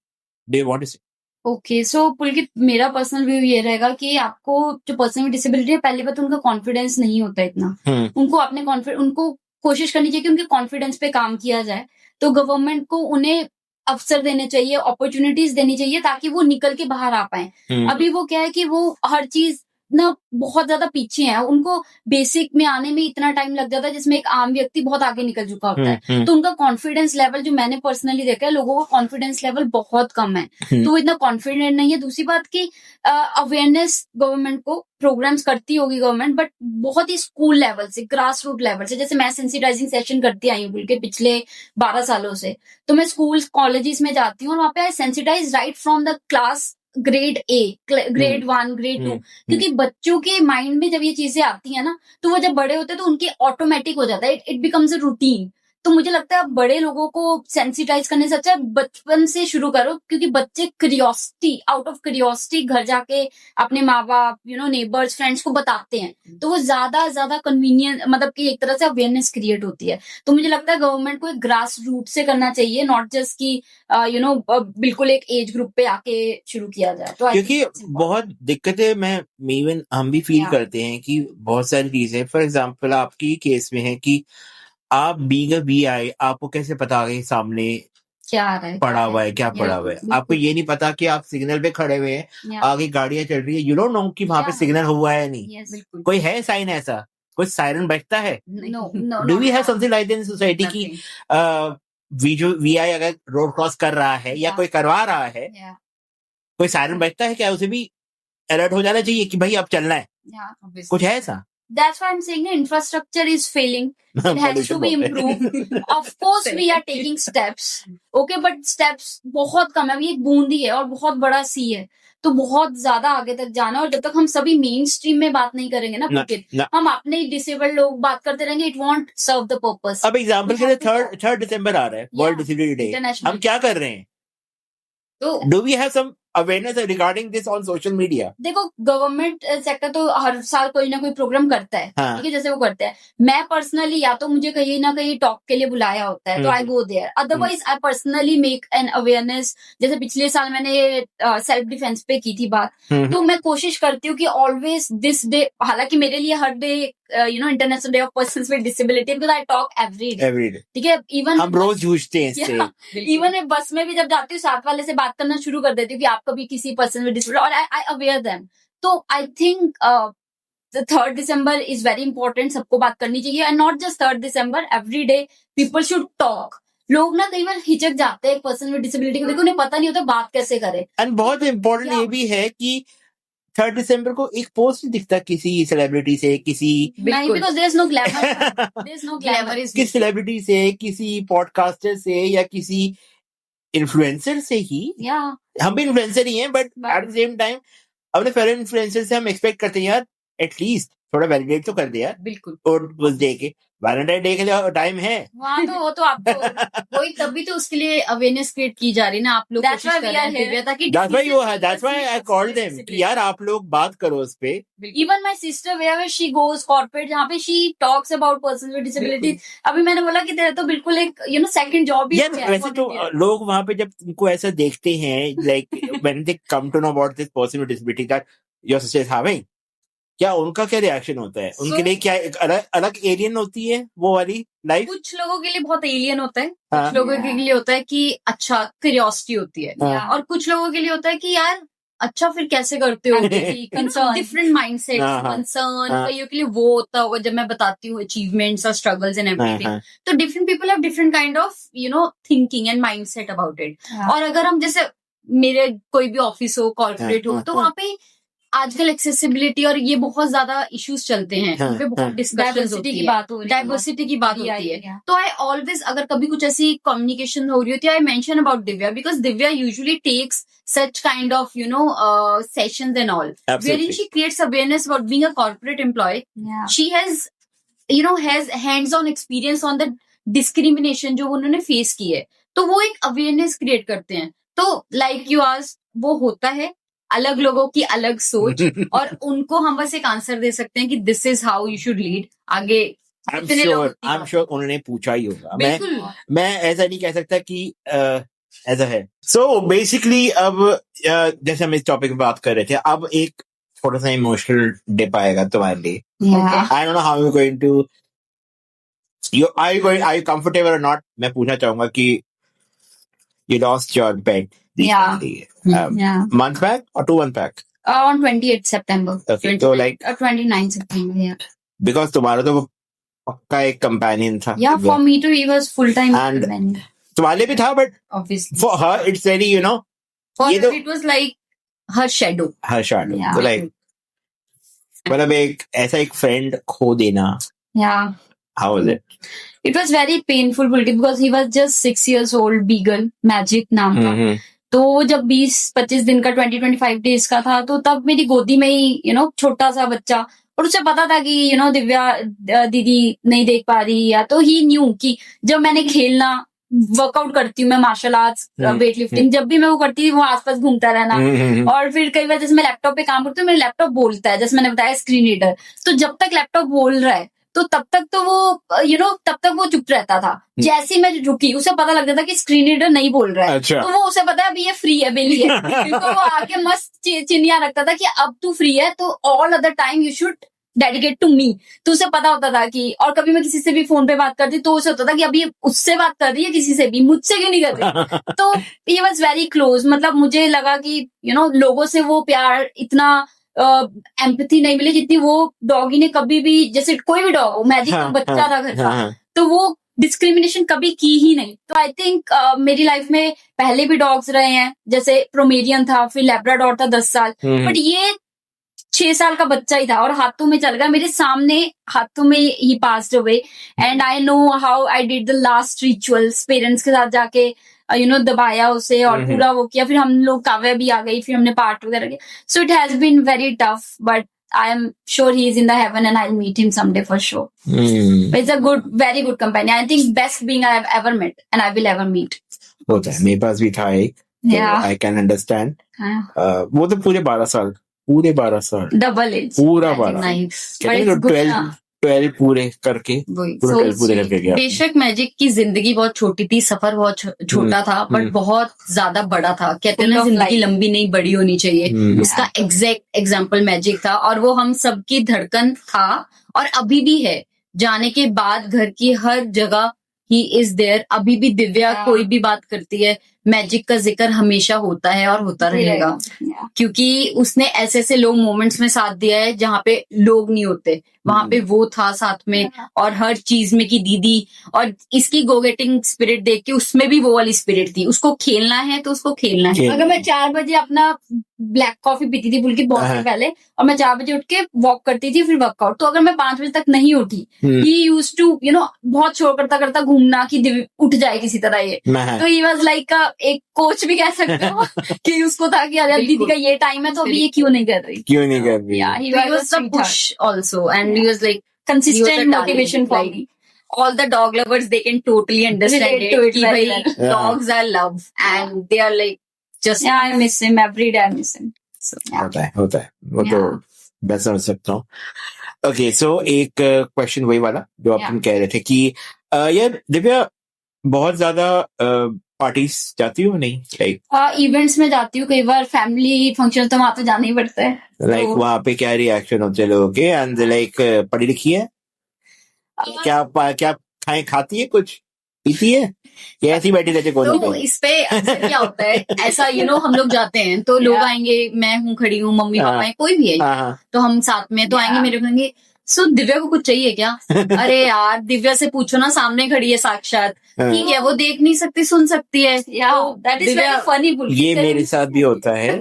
Do you want to say? Okay, so Pulkit, मेरा पर्सनल व्यू ये रहेगा कि आपको जो पर्सन विद डिसेबिलिटी है, पहली बात उनका कॉन्फिडेंस नहीं होता इतना। उनको कोशिश करनी चाहिए कि उनके कॉन्फिडेंस पे काम किया जाए। तो गवर्नमेंट को उन्हें अवसर देने चाहिए, अपॉर्चुनिटीज देनी चाहिए, ताकि वो निकल के बाहर आ पाए। अभी वो क्या है कि वो हर चीज ना बहुत ज्यादा पीछे है, उनको बेसिक में आने में इतना टाइम लग जाता है जिसमें एक आम व्यक्ति बहुत आगे निकल चुका होता है। तो उनका कॉन्फिडेंस लेवल, जो मैंने पर्सनली देखा है, लोगों का कॉन्फिडेंस लेवल बहुत कम है, तो वो इतना कॉन्फिडेंट नहीं है। दूसरी बात की अवेयरनेस गवर्नमेंट को प्रोग्राम्स करती होगी गवर्नमेंट, बट बहुत ही स्कूल लेवल से, ग्रास रूट लेवल से। जैसे मैं सेंसिटाइजिंग सेशन करती आई हूँ बिल्कुल पिछले 12 सालों से, तो मैं स्कूल कॉलेजेस में जाती हूँ और वहां पे I sensitise right from the class grade A, grade 1, grade 2, क्योंकि बच्चों के माइंड में जब ये चीजें आती है ना, तो वो जब बड़े होते हैं तो उनके ऑटोमेटिक हो जाता है, इट बिकम्स अ रूटीन। तो मुझे लगता है बड़े लोगों को सेंसिटाइज करने से अच्छा है बचपन से शुरू करो, क्योंकि बच्चे क्यूरियोसिटी, आउट ऑफ क्यूरियोसिटी घर जाके अपने माँ बाप, नेबर्स, फ्रेंड्स को बताते हैं, तो वो ज्यादा कन्वीनियंट, मतलब कि एक तरह से अवेयरनेस क्रिएट होती है। तो मुझे लगता है गवर्नमेंट को एक ग्रास रूट से करना चाहिए, नॉट जस्ट कि बिल्कुल एक एज ग्रुप पे आके शुरू किया जाए। तो क्योंकि बहुत दिक्कतें इवन हम भी फील करते हैं कि बहुत सारी चीजें, फॉर एग्जाम्पल आपकी केस में है कि आप बीइंग अ वीआई, आपको कैसे पता है सामने क्या आ रहा है, पड़ा हुआ है, क्या पड़ा हुआ है? आपको ये नहीं पता कि आप सिग्नल पे खड़े हुए हैं, आगे गाड़ियां चल रही है, यू डोंट नो कि वहां पे सिग्नल हुआ है नहीं। कोई है साइन ऐसा, कोई सायरन बजता है? Do we have something like that in society की वीआई अगर रोड क्रॉस कर रहा है या कोई करवा रहा है, कोई सायरन बजता है क्या? उसे भी अलर्ट हो जाना चाहिए कि भाई अब चलना है। कुछ है ऐसा? That's why I'm saying the infrastructure is failing. It has to be improved. Of course, we are taking steps. Okay, but steps बहुत कम है। अभी एक बूंदी है और बहुत बड़ा सी है, तो बहुत ज्यादा आगे तक जाना। और जब तक हम सभी मेन स्ट्रीम में बात नहीं करेंगे ना पुलकित, हम अपने ही डिसेबल्ड लोग बात करते रहेंगे, it won't serve the purpose. अब एग्जाम्पल के लिए 3 दिसंबर आ रहा है, वर्ल्ड डिसेबिलिटी डे। हम क्या कर रहे हैं? तो do we have some awareness regarding this on social media? देखो, गवर्नमेंट सेक्टर तो हर साल कोई ना कोई प्रोग्राम करता है, ठीक है, जैसे वो करते हैं। मैं पर्सनली या तो मुझे कहीं ना कहीं टॉक के लिए बुलाया होता है, तो I go there. Otherwise I personally make an awareness. जैसे पिछले साल मैंने सेल्फ डिफेंस पे की थी बात, तो मैं कोशिश करती हूँ कि ऑलवेज दिस डे, हालांकि मेरे लिए हर day international day of persons with disability, because I talk every day, ठीक है। इवन हम रोज जूझते हैं इससे। इवन मैं बस में भी जब जाती हूँ, साथ वाले से बात करना शुरू कर देती हूँ कि आप कभी किसी पर्सन विद डिसेबिलिटी, और आई अवेयर देम। तो I think the 3rd December is very important, सबको बात करनी चाहिए। And not just 3rd December, every day people should talk. लोग ना कई बार हिचक जाते हैं पर्सन विद डिसेबिलिटी को, देखो उन्हें पता नहीं होता बात कैसे करे। एंड बहुत इंपॉर्टेंट ये भी है कि 3rd दिसंबर को एक पोस्ट नहीं दिखता किसी सेलिब्रिटी से, किसी नहीं, because there is no glamour, there is no glamour, किसी सेलिब्रिटी से, किसी पॉडकास्टर से या किसी इन्फ्लुएंसर से ही। हम भी इन्फ्लुएंसर ही हैं, but at the same time अपने फेलो इन्फ्लुएंसर से हम एक्सपेक्ट करते हैं यार एटलीस्ट थोड़ा वैलिडेट तो कर दे यार। बिल्कुल। और उस डे के वैलेंटाइन डे के लिए टाइम है वहाँ, तो वो तो आपको वही, तभी तो उसके लिए अवेयरनेस क्रिएट की जा रही है ना, आप लोग कोशिश कर रहे हैं ताकि that's why I called them कि यार आप लोग बात करो उस पे। Even my sister, wherever she goes corporate, जहाँ पे she talks about persons with disabilities, अभी मैंने बोला कि तेरा तो बिल्कुल एक सेकंड जॉब ही है। वैसे तो लोग वहाँ पे जब उनको ऐसा देखते हैं, like when they come to know about this person with disability that your sister is having, क्या उनका क्या रिएक्शन होता है? उनके लिए क्या एक अलग एलियन होती है वो वाली लाइफ? कुछ लोगों के लिए बहुत एलियन होता है, कुछ लोगों के लिए होता है कि अच्छा क्यूरियोसिटी होती है, और कुछ लोगों के लिए होता है कि यार अच्छा फिर कैसे करते हो, डिफरेंट माइंडसेट, कंसर्न। कईयों के लिए वो होता होगा जब मैं बताती हूँ अचीवमेंट्स और स्ट्रगल्स एंड एवरीथिंग, तो different people have different kind of thinking and mindset about it. और अगर हम जैसे मेरे कोई भी ऑफिस हो, कॉर्पोरेट हो, तो वहाँ पे आजकल एक्सेसिबिलिटी और ये बहुत ज्यादा इश्यूज चलते हैं, पे बहुत डिस्कशंस होती है, डाइवर्सिटी की बात होती है। तो आई ऑलवेज, अगर कभी कुछ ऐसी कम्युनिकेशन हो रही होती है, I mention about Divya, because Divya usually takes such kind of sessions and all, wherein she creates awareness about being a corporate employee. She has has hands-on experience on the discrimination जो उन्होंने फेस की है, तो वो एक अवेयरनेस क्रिएट करते हैं। तो लाइक यू आस्क्ड, वो होता है, अलग लोगों की अलग सोच, और उनको हम बस एक आंसर दे सकते हैं कि this is how you should lead. आगे I'm sure उन्होंने पूछा ही होगा। मैं ऐसा नहीं कह सकता कि ऐसा है। So basically अब जैसे हम इस टॉपिक पे बात कर रहे थे, अब एक थोड़ा सा इमोशनल डिप आएगा तुम्हारे लिए। I don't know how you're going to, are you comfortable or not? मैं पूछना चाहूंगा कि you lost your pet recently, month back or 2 months back? On 28th September. Okay, so like 29th September, yeah. Because तुम्हारा तो पक्का एक companion था। Yeah, for me too, he was full time companion. तुम्हारे भी था, but obviously for her it's very for her it was like her shadow. Yeah. So like मतलब एक ऐसा एक friend खो देना, yeah, how was it? It was very painful because he was just 6 years old, Beagle, Magic नाम था। तो जब 20-25 दिन का 20-25 डेज का था, तो तब मेरी गोदी में ही छोटा सा बच्चा, और उसे पता था कि दिव्या दीदी नहीं देख पा रही, या तो ही न्यू कि जब मैंने खेलना, वर्कआउट करती हूँ मैं, मार्शल आर्ट्स, वेट लिफ्टिंग, जब भी मैं वो करती हूँ वो आसपास घूमता रहना। और फिर कई बार जैसे मैं लैपटॉप पे काम करती हूँ, मेरा लैपटॉप बोलता है, जैसे मैंने बताया स्क्रीन रीडर, तो जब तक लैपटॉप बोल रहा है तो तब तक तो वो तब तक वो चुप रहता था। जैसे ही मैं रुकी उसे पता लग जाता कि स्क्रीन रीडर नहीं बोल रहा है। अच्छा। तो वो उसे पता है अभी ये फ्री है, बिली है। तो वो आके मस्त चिन्हिया रखता था कि अब तू फ्री है, तो all other time you should dedicate to me. तो उसे पता होता था कि, और कभी मैं किसी से भी फोन पे बात करती तो उसे होता था कि अभी उससे बात कर रही है किसी से भी, मुझसे क्यों नहीं कर रही। तो ही वॉज वेरी क्लोज। मतलब मुझे लगा कि लोगों से वो प्यार इतना एम्पैथी नहीं मिली जितनी वो डॉगी ने कभी भी, जैसे कोई भी डॉग हो, मैजिक का बच्चा था घर का, तो वो डिस्क्रिमिनेशन कभी की ही नहीं। तो आई थिंक मेरी लाइफ में पहले भी डॉग्स रहे हैं, जैसे प्रोमेरियन था, फिर लैब्राडोर था 10 साल, बट ये 6 साल का बच्चा ही था और हाथों में चल गया, मेरे सामने हाथों में ही passed away. And I know how I did the last rituals, parents के साथ जाके दबाया उसे और पूरा वो किया। फिर हम लोग, काव्या भी आ गई, फिर हमने पार्ट वगैरह किया। So it has been very tough, but I am sure he is in the heaven and I'll meet him someday for sure. But it's a good, very good companion. I think best being I have ever met and I will ever meet. होता है, मेरे पास भी था एक, I can understand. वो तो पूरे 12 साल डबल एज, पूरा 12 पूरे करके गया। बेशक मैजिक की जिंदगी बहुत छोटी थी, सफर बहुत छोटा था, बट बहुत ज्यादा बड़ा था। कहते हैं ना, जिंदगी लंबी नहीं बड़ी होनी चाहिए, उसका एग्जैक्ट एग्जाम्पल मैजिक था। और वो हम सबकी धड़कन था और अभी भी है। जाने के बाद घर की हर जगह ही इज देयर। अभी भी दिव्या कोई भी बात करती है, मैजिक का जिक्र हमेशा होता है और होता रहेगा, क्योंकि उसने ऐसे ऐसे लोग मोमेंट्स में साथ दिया है जहाँ पे लोग नहीं होते, वहां पे वो था साथ में। और हर चीज में की दीदी, और इसकी गो गेटिंग स्पिरिट देख के उसमें भी वो वाली स्पिरिट थी, उसको खेलना है तो उसको खेलना है। अगर मैं 4 बजे अपना ब्लैक कॉफी पीती थी बल्कि बहुत दिन पहले, और मैं 4 बजे उठ के वॉक करती थी, फिर वर्कआउट, तो अगर मैं 5 बजे तक नहीं उठी, ही यूज्ड टू बहुत शोर करता करता घूमना कि उठ जाए किसी तरह ये। तो ही वाज लाइक एक कोच भी कह सकते हो कि उसको था कि अरे दीदी का ये टाइम है तो अभी ये क्यों नहीं कर रही। He was the push also, and he was like consistent motivation for me. All the dog lovers, they can totally understand it. कि भाई dogs are love and they are like just. Yeah, I miss him every day. I miss him. So, होता है वो तो मैं समझ सकता हूँ। ओके, सो एक क्वेश्चन वही वाला जो आप कह रहे थे कि यार दिव्या बहुत ज्यादा पार्टीज जाती हो नहीं? लाइक इवेंट्स में जाती हूँ, कई बार फैमिली फंक्शन तो वहां तो जाना ही पड़ता है। लाइक वहां पे क्या रिएक्शन होते हैं लोगों के? एंड लाइक पढ़ी लिखी है क्या खाती है, कुछ पीती है, या ऐसी बैठी रहती है? तो इस पे क्या होता है ऐसा, हम लोग जाते हैं तो लोग आएंगे, मैं हूँ खड़ी हूँ, मम्मी पापा है, कोई भी है, तो हम साथ में तो आएंगे, मेरे कहेंगे सो दिव्या को कुछ चाहिए क्या? अरे यार दिव्या से पूछो ना, सामने खड़ी है साक्षात, ठीक है, वो देख नहीं सकती, सुन सकती है। That is very funny. ये मेरे साथ भी होता है।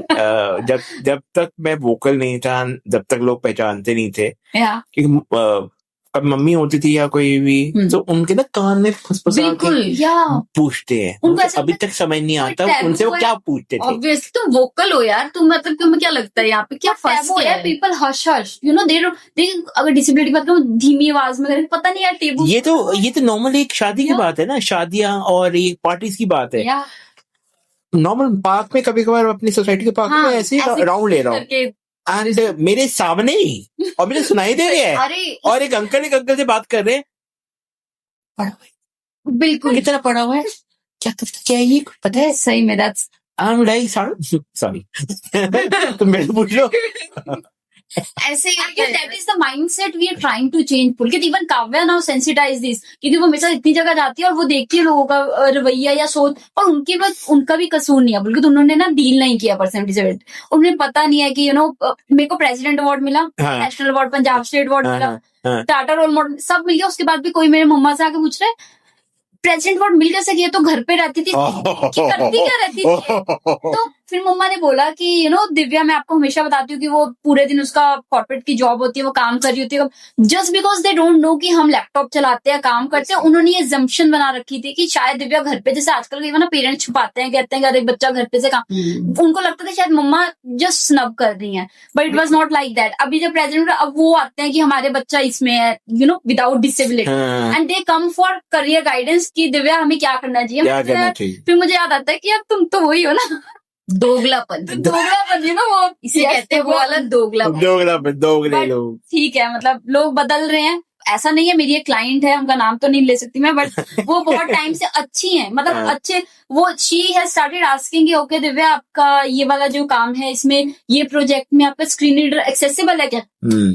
जब तक मैं वोकल नहीं था, जब तक लोग पहचानते नहीं थे, क्योंकि अब मम्मी होती थी या कोई भी, तो उनके ना कान में फुसफुसा के पूछते हैं, उनको अभी तक समझ नहीं आता उनसे वो क्या पूछते थे। ऑब्वियसली तुम वोकल हो यार, तुम मतलब तुम्हें क्या लगता है यहाँ पे क्या फर्स्ट है? पीपल हश हश, दे अगर डिसेबिलिटी बात करो धीमी आवाज में, पता नहीं यार टेबू। ये तो नॉर्मल एक शादी की बात है ना, शादियां और ये पार्टीज की बात है। नॉर्मल पार्क में कभी कभार अपनी सोसाइटी के पार्क में ऐसे राउंड ले रहा हूँ, एंड मेरे सामने ही, और मुझे सुनाई दे रहा है, और एक अंकल से बात कर रहे हैं, पढ़ा हुआ है, बिल्कुल कितना पढ़ा हुआ है, क्या है ये पता है? सही में that's I am like sorry तुम मेरे पूछ लो। ऐसे that is the mindset we are trying to change. Pulkit even Kavya now sensitize this, क्योंकि वो मेरे साथ इतनी जगह जाती है और वो देखती है लोगों का रवैया या सोच, और उनका भी कसूर नहीं है, बल्कि उन्होंने ना डील नहीं किया परसेंटेज। उन्हें पता नहीं है कि मेरे को प्रेसिडेंट अवार्ड मिला, national award, Punjab state award मिला, टाटा रोल मॉडल सब मिल गया, उसके बाद भी कोई मेरे मम्मा से आके पूछ रहे प्रेसिडेंट अवार्ड मिल कैसे गया, तो घर पे रहती थी, करती क्या रहती थी। तो फिर मम्मा ने बोला कि यू नो दिव्या, मैं आपको हमेशा बताती हूँ कि वो पूरे दिन उसका कॉर्पोरेट की जॉब होती है, वो काम कर रही होती है, just because they don't know कि हम लैपटॉप चलाते हैं, काम करते हैं, उन्होंने ये जम्पशन बना रखी थी कि शायद दिव्या घर पे, जैसे आजकल के ना पेरेंट्स छुपाते हैं, कहते हैं कि अरे बच्चा घर पे से काम, उनको लगता था शायद मम्मा जस्ट स्नब कर रही है, but it was not like that. अभी जब प्रेजेंट, अब वो आते हैं कि हमारे बच्चा इसमें है, you know, without disability, and they come for career guidance कि दिव्या हमें क्या करना चाहिए। फिर मुझे याद आता है कि अब तुम तो वही हो ना, दोगलापन, यू नो, वो इसे कहते हैं, वो वाला दोगलापन लोग। ठीक है, मतलब लोग बदल रहे हैं, ऐसा नहीं है। मेरी एक क्लाइंट है, उनका नाम तो नहीं ले सकती मैं, बट वो बहुत टाइम से अच्छी हैं, मतलब अच्छे, वो शी हैज स्टार्टेड आस्किंग कि ओके दिव्या, आपका ये वाला जो काम है, इसमें ये प्रोजेक्ट में आपका स्क्रीन रीडर एक्सेसिबल है क्या?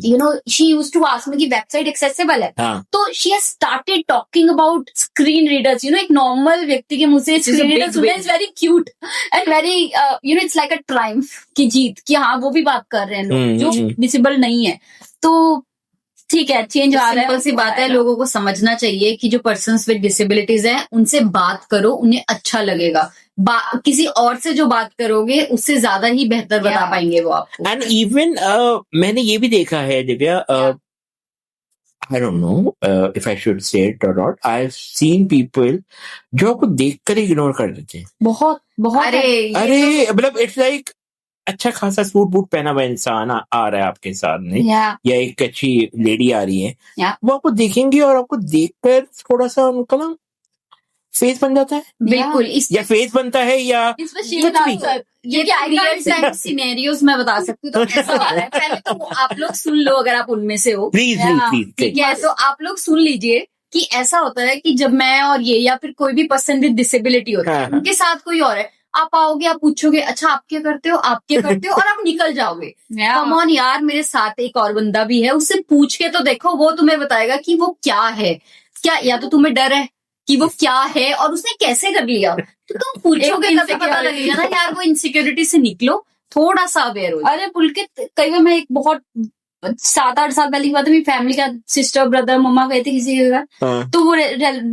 You know, she used to ask me कि वेबसाइट एक्सेसिबल है, तो she has started talking about screen readers. You know, एक नॉर्मल व्यक्ति के मुंह से स्क्रीन रीडर सुनना is very cute and very you know, it's like a triumph की जीत, कि हाँ वो भी बात कर रहे हैं लोग जो विजिबल नहीं है। तो ठीक है, चेंज आ रहा है। सिंपल सी बात है, लोगों को समझना चाहिए कि जो पर्सन्स विद डिसेबिलिटीज हैं उनसे बात करो, उन्हें अच्छा लगेगा। किसी और से जो बात करोगे उससे ज्यादा ही बेहतर बता पाएंगे वो आपको। एंड इवन मैंने ये भी देखा है Divya, I don't know if I should say it or not. I've seen people जो आपको देखकर इग्नोर कर देते हैं। बहुत अरे मतलब इट्स लाइक अच्छा खासा सूट बूट पहना हुआ इंसान आ रहा है आपके सामने, या एक अच्छी लेडी आ रही है, वो आपको देखेंगे और आपको देखकर थोड़ा सा उनका ना फेस बन जाता है। बिल्कुल, या फेस बनता है या ये रियल टाइम सिनेरियोज में बता सकती हूँ। तो ऐसा हो रहा है, पहले तो आप लोग सुन लो अगर आप उनमें से हो, प्लीज ठीक है, तो आप लोग सुन लीजिए कि ऐसा होता है कि जब मैं और ये या फिर कोई भी पर्सन विद डिसेबिलिटी होता है, उनके साथ कोई और है, आप आओगे, आप पूछोगे अच्छा आप क्या करते हो, आप क्या करते हो, और आप निकल जाओगे। कम ऑन यार, मेरे साथ एक और बंदा भी है, उससे पूछ के तो देखो, वो तुम्हें बताएगा कि वो क्या है। क्या या तो तुम्हें डर है कि वो क्या है और उसने कैसे कर लिया, तो तुम पूछोगे तभी पता लगेगा ना यार। वो इनसिक्योरिटी से निकलो, थोड़ा सा अवेयर हो। अरे पुलकित, कई बार मैं एक बहुत 7-8 साल पहले की बात है, मेरी फैमिली का सिस्टर ब्रदर मम्मा गए थे किसी के घर, तो वो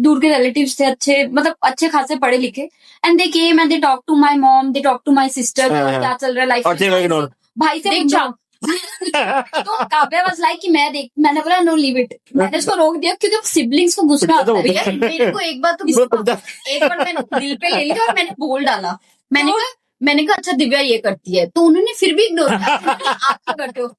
दूर के रिलेटिव्स थे, अच्छे मतलब अच्छे खासे पढ़े लिखे, and they came and they talk to my mom, they talk to my sister, क्या चल रहा है लाइफ में, भाई से पूछा। तो काव्या वाज लाइक कि मैंने बोला नो लीव इट, मैंने उसको रोक दिया क्योंकि सिबलिंग्स को गुस्सा आता है। मेरे को एक बार मैंने दिल पे ले लिया और मैंने बोल डाला, मैंने कहा अच्छा दिव्या ये करती है, तो उन्होंने फिर भी इग्नोर किया। आप क्या करते हो?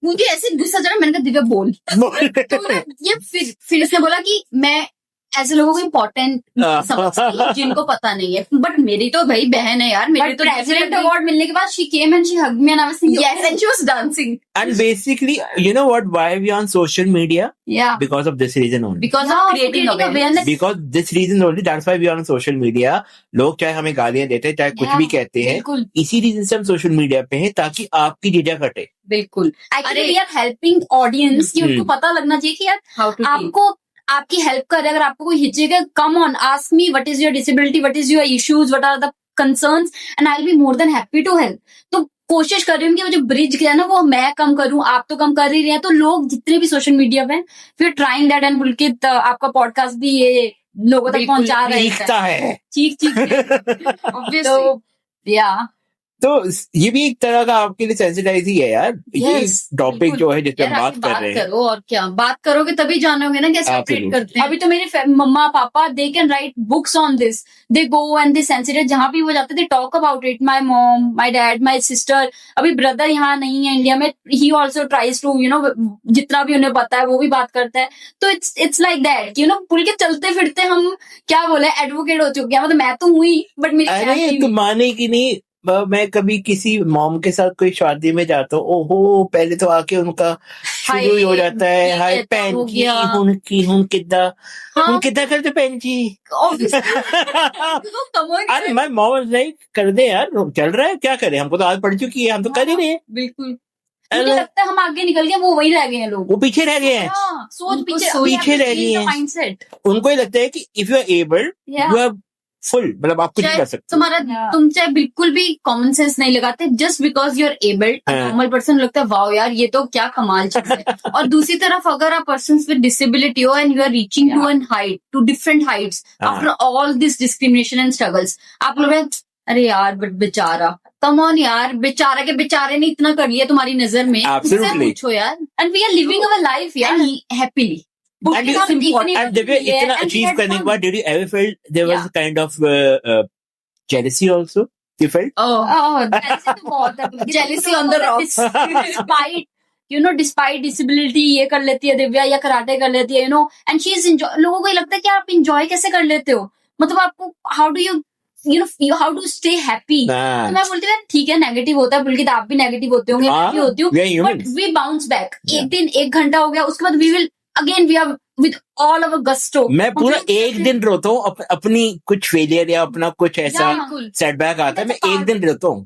मुझे ऐसे गुस्सा चढ़ा, मैंने कहा दिव्या बोल। तो ये फिर इसने बोला कि मैं ऐसे लोगों को इम्पोर्टेंट समझती हूं जिनको पता नहीं है, बट मेरी तो भाई बहन है यार, मेरी तो प्रेसिडेंट अवार्ड मिलने के बाद she came and she hugged me and I was thinking yes and she was dancing. And basically, you know what? Why we on social media? Yeah. Because of this reason only. Because of creating awareness. Because this reason only. That's why we are on social media. लोग चाहे हमें गालियां देते हैं, चाहे कुछ भी कहते हैं, इसी रीजन से हम सोशल मीडिया पे हैं ताकि आपकी झिझक हटे। बिल्कुल। Actually, we are helping audience कि उनको पता लगना चाहिए कि यार आपको आपकी हेल्प कर रहे, अगर आपको कोई हिचेगा, come on ask me what is your disability, what is your issues, what are the concerns, and I will be more than happy to help. तो कोशिश कर रही हूँ कि वो जो ब्रिज गया ना, वो मैं कम करूँ, आप तो कम कर ही रहे हैं, तो लोग जितने भी सोशल मीडिया पे फिर ट्राइंग दैट, एंड पुलकित आपका पॉडकास्ट भी ये लोगों तक पहुंचा रहा है, चीख तो या तो ये भी एक तरह का आपके लिए सेंसिटाइज ही है यार, ये टॉपिक जो है जिसपे बात कर रहे हैं। करो और क्या बात करोगे तभी जानोगे ना कैसे ऑपरेट करते हैं। अभी तो मेरे मम्मा पापा they can write books on this, they go and they sensitize, जहां भी वो जाते they talk about it, my mom, my dad, my sister. अभी ब्रदर यहाँ नहीं है इंडिया में, he also tries to you know, जितना भी उन्हें पता है वो भी बात करता है। तो it's like that, you know, पुल के चलते फिरते हम क्या बोले एडवोकेट हो चुके हैं। मतलब मैं तो हुई, बट मेरी तुम माने की नहीं, मैं कभी किसी मॉम के साथ कोई शादी में जाता हूँ, ओहो पहले तो आके उनका शुरू ही हो जाता है, हाय भैन जी हुन किद्दां करते भैन जी। अरे मैं मॉम लाइक कर दे यार, चल रहा है, क्या करें, हमको तो आदत पड़ चुकी है, हम तो कर ही रहे हैं। बिल्कुल, मुझे लगता है हम आगे निकल गए, वो वही रह गए हैं, लोग वो पीछे रह गए हैं, सोच पीछे रह गई है माइंडसेट। उनको ये लगता है कि if you are able you are full, मतलब आप कुछ कर सकते हो। तुम चाहे बिल्कुल भी कॉमन सेंस नहीं लगाते, just because you are able, normal person लगता है वाओ यार ये तो क्या कमाल चीज है। और दूसरी तरफ अगर आप पर्सन विद डिसेबिलिटी हो and you are reaching to an height, to different heights after all this discrimination and struggles, आप लोग अरे यार बट बेचारा, कम ऑन यार, बेचारा के बेचारे ने इतना कर लिया तुम्हारी नजर में, पूछो यार। And we are living our life यार हैप्पीली। And इतना अचीव करने के बाद, did you ever felt there was a kind of jealousy also? You felt? jealousy on the rocks. Despite disability ये कर लेती है दिव्या, या कराटे कर लेती है, and she is enjoy. लोगों को ये लगता है कि आप enjoy कैसे कर लेते हो, मतलब आपको how do you how to stay happy? तो मैं बोलती हूँ ठीक है, नेगेटिव होता है, बल्कि आप भी नेगेटिव होते होंगे, मैं भी होती हूँ, but we bounce back. एक दिन 1 घंटा हो गया, उसके बाद we will again we are with all our gusto. मैं पूरा एक दिन रोता हूँ अपनी कुछ फेलियर या अपना कुछ ऐसा सेटबैक आता है, मैं एक दिन रोता हूँ,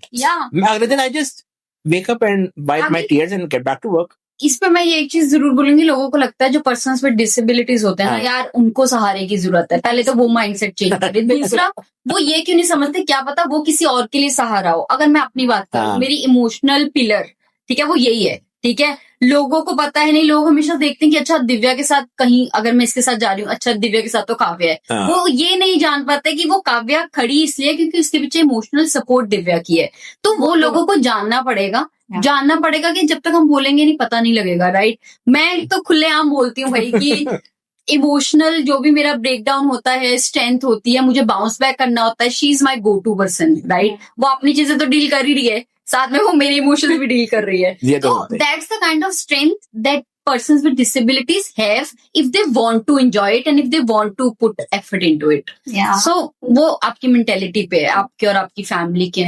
मैं अगले दिन I just wake up and wipe my tears and get back to work. इस पे मैं ये एक चीज जरूर बोलूंगी, लोगों को लगता है जो पर्सन्स विद डिसेबिलिटीज होते हैं ना यार, उनको सहारे की जरूरत है। पहले तो वो माइंडसेट चेंज करें। दूसरा, वो ये क्यों नहीं समझते, क्या पता वो किसी और के लिए सहारा हो। अगर मैं अपनी बात करूं, मेरी इमोशनल पिलर, ठीक है, वो यही है, ठीक है। लोगों को पता है नहीं, लोग हमेशा देखते हैं कि अच्छा दिव्या के साथ कहीं, अगर मैं इसके साथ जा रही हूँ, अच्छा दिव्या के साथ तो काव्या है। वो ये नहीं जान पाते कि वो काव्या खड़ी इसलिए क्योंकि उसके पीछे इमोशनल सपोर्ट दिव्या की है। तो वो लोगों को जानना पड़ेगा कि जब तक हम बोलेंगे नहीं पता नहीं लगेगा, राइट। मैं तो खुलेआम बोलती हूँ भाई कि इमोशनल जो भी मेरा ब्रेकडाउन होता है, स्ट्रेंथ होती है, मुझे बाउंस बैक करना होता है, she is my go to person, right. वो अपनी चीजें तो डील कर ही रही है, साथ में वो मेरे इमोशंस भी डील कर रही है। तो that's the kind of strength that persons with disabilities have if they want to enjoy it and if they want to put effort into it. Yeah. So वो आपकी मेंटेलिटी पे है, आपके और आपकी फैमिली के।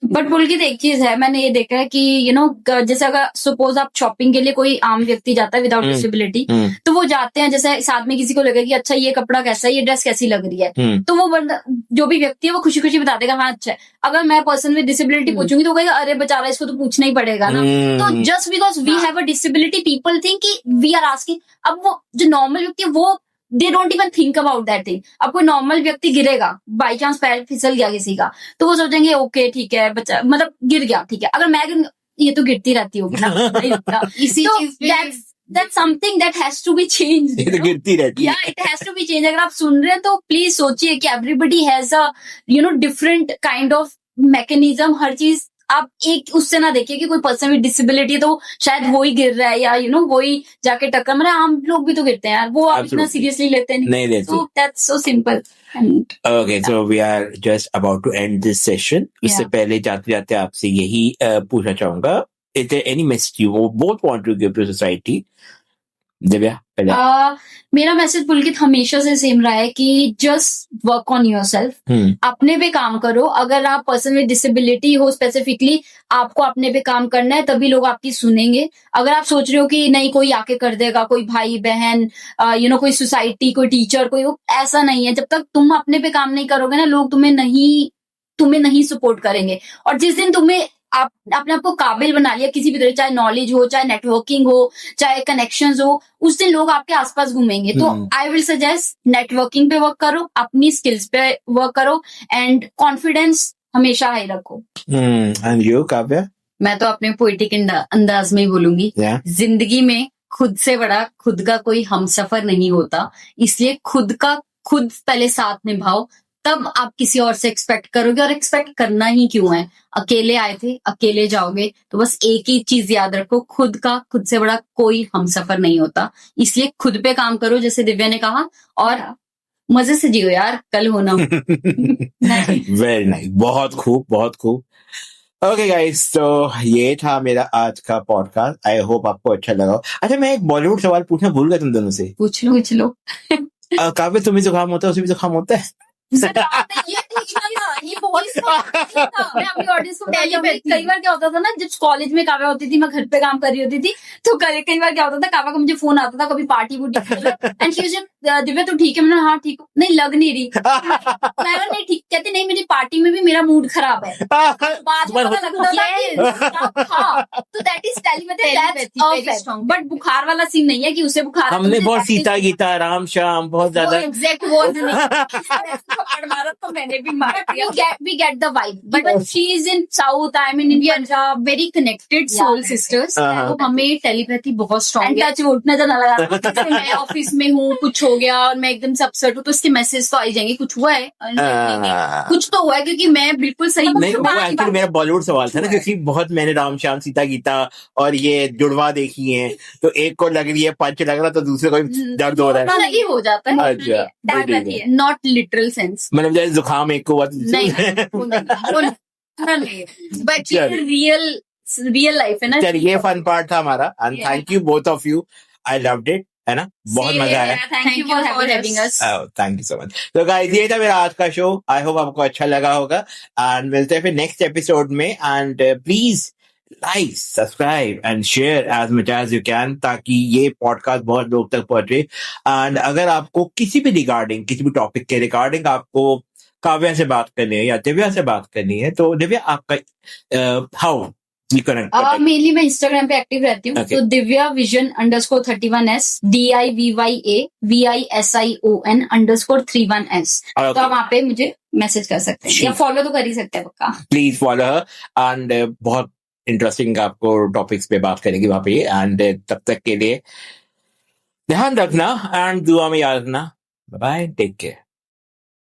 बट पुलकित एक चीज है, मैंने ये देखा है कि जैसे अगर सपोज आप शॉपिंग के लिए कोई आम व्यक्ति जाता है विदाउट डिसेबिलिटी, तो वो जाते हैं, जैसे साथ में किसी को लगे कि अच्छा ये कपड़ा कैसा है, ये ड्रेस कैसी लग रही है, तो वो बंदा जो भी व्यक्ति है वो खुशी खुशी बता देगा हाँ अच्छा है। अगर मैं पर्सन विद डिसेबिलिटी पूछूंगी तो कहेगा अरे बेचारा इसको तो पूछना ही पड़ेगा ना। तो just because we have a disability people think कि वी आर आस्किंग। अब वो जो नॉर्मल व्यक्ति है वो they don't even think about that thing. अब कोई नॉर्मल व्यक्ति गिरेगा, बाई चांस पैर फिसल गया किसी का, तो वो सोचेंगे ओके ठीक है बच्चा, मतलब गिर गया ठीक है। अगर मैं ये तो गिरती रहती होगी ना इसी चीज that's something that has to be changed. ये तो गिरती रहती है। Yeah, it has to be changed. अगर आप सुन रहे हैं तो प्लीज सोचिए कि everybody has a different kind of mechanism. हर चीज आप एक उससे ना देखिए कि कोई पर्सन विद डिसेबिलिटी तो शायद वो ही गिर रहा है या वो ही जाके टक्कर, मतलब आम लोग भी तो गिरते हैं यार, वो आप इतना सीरियसली लेते नहीं लेते। So that's so simple. Okay, so we are just about to end this session. उससे पहले जाते जाते आपसे यही पूछना चाहूंगा, is there any message you both want to give to society? Divya मेरा मैसेज पुलकित हमेशा से सेम रहा है कि जस्ट वर्क ऑन योरसेल्फ, अपने पे काम करो। अगर आप पर्सन विद डिसेबिलिटी हो स्पेसिफिकली, आपको अपने पे काम करना है, तभी लोग आपकी सुनेंगे। अगर आप सोच रहे हो कि नहीं कोई आके कर देगा, कोई भाई बहन कोई सोसाइटी, कोई टीचर, कोई, ऐसा नहीं है। जब तक तुम अपने पे काम नहीं करोगे ना, लोग तुम्हें नहीं सपोर्ट करेंगे। और जिस दिन तुम्हें आप अपने आप को काबिल बना लिया किसी भी तरह, चाहे नॉलेज हो, चाहे नेटवर्किंग हो, चाहे कनेक्शंस हो, उस दिन लोग आपके आसपास घूमेंगे। तो आई विल सजेस्ट नेटवर्किंग पे वर्क करो, अपनी स्किल्स पे वर्क करो एंड कॉन्फिडेंस हमेशा हाई रखो। And you Kavya? मैं तो अपने पोएटिक अंदाज में ही बोलूंगी, जिंदगी में खुद से बड़ा खुद का कोई हमसफर नहीं होता, इसलिए खुद पहले साथ निभाओ, तब आप किसी और से एक्सपेक्ट करोगे। और एक्सपेक्ट करना ही क्यों है, अकेले आए थे अकेले जाओगे। तो बस एक ही चीज याद रखो, खुद से बड़ा कोई हमसफर नहीं होता, इसलिए खुद पे काम करो जैसे दिव्या ने कहा, और मजे से जियो यार, कल होना। वेरी नाइस, बहुत खूब। ओके गाइस, तो ये था मेरा आज का पॉडकास्ट। आई होप आपको अच्छा लगा। अच्छा, मैं एक बॉलीवुड सवाल पूछना भूल गया तुम दोनों से। पूछ लो। काव्य, तुम्हें जुकाम होता है, उसे भी जुकाम होता है? ये बहुत मैं अपनी ऑडियंस को कई बार क्या होता था ना, जब कॉलेज में काव्या होती थी, मैं घर पे काम कर रही होती थी, तो कई बार क्या होता था, काव्या का मुझे फोन आता था, कभी party and she was Divya तू ठीक है? मैंने हाँ ठीक हूँ। नहीं लग नहीं रही। मैं नहीं ठीक, कहते नहीं मेरी पार्टी में भी मेरा मूड खराब है। बाद में पता लगता था। तो दैट इज टेलीपैथी, बट बुखार वाला सीन नहीं है कि उसे बुखार। हमने बहुत सीता गीता राम श्याम बहुत ज्यादा एग्जैक्ट वर्ड नहीं मारा, तो मैंने भी मार दिया। we get the vibe. But she is in South, I'm in India. We are very connected soul sisters. तो हमें टेलीपैथी बहुत स्ट्रॉन्ग है. नजर ना लगा. मैं ऑफिस में हूँ, कुछ हो गया और मैं एकदम से अपसेट हूँ, तो इसके मैसेज तो आ जाएंगे, कुछ हुआ है, कुछ तो हुआ है, क्योंकि मैं बिल्कुल सही नहीं. वो एक्चुअली मेरा बॉलीवुड सवाल था ना, क्योंकि बहुत मैंने राम श्याम सीता गीता और ये जुड़वा देखी है, तो एक को लग रही है पंच लग रहा, तो दूसरे को दर्द हो रहा है. ये हो जाता है. अच्छा, नॉट लिटरल सेंस, मतलब जैसे जुकाम एक को बट रियल लाइफ है ना. चलिए, ये फन पार्ट था हमारा, and thank you both of you. I loved it, है ना, बहुत मजा आया. Thank you for having us. Thank you so much. तो गाइस, ये था मेरा आज का शो. आई होप आपको अच्छा लगा होगा, एंड मिलते हैं फिर नेक्स्ट एपिसोड में. And please like, subscribe and share as much as you can, ताकि ये पॉडकास्ट बहुत लोग तक पहुंचे. एंड अगर आपको किसी भी रिगार्डिंग, किसी भी टॉपिक के रिगार्डिंग आपको काव्या से बात करनी है या दिव्या से बात करनी है, तो दिव्या आपका हाउ मेनली मैं इंस्टाग्राम पे एक्टिव रहती हूँ. तो Divya vision _31s DIVYA VISION _31s. तो आप वहाँ पे मुझे मैसेज कर सकते हैं या फॉलो तो कर ही सकते हैं. पक्का प्लीज फॉलो हर. एंड बहुत इंटरेस्टिंग आपको टॉपिक्स पे बात करेंगे वहाँ पे. एंड तब तक के लिए ध्यान रखना एंड दुआ में याद रखना. Bye, take care.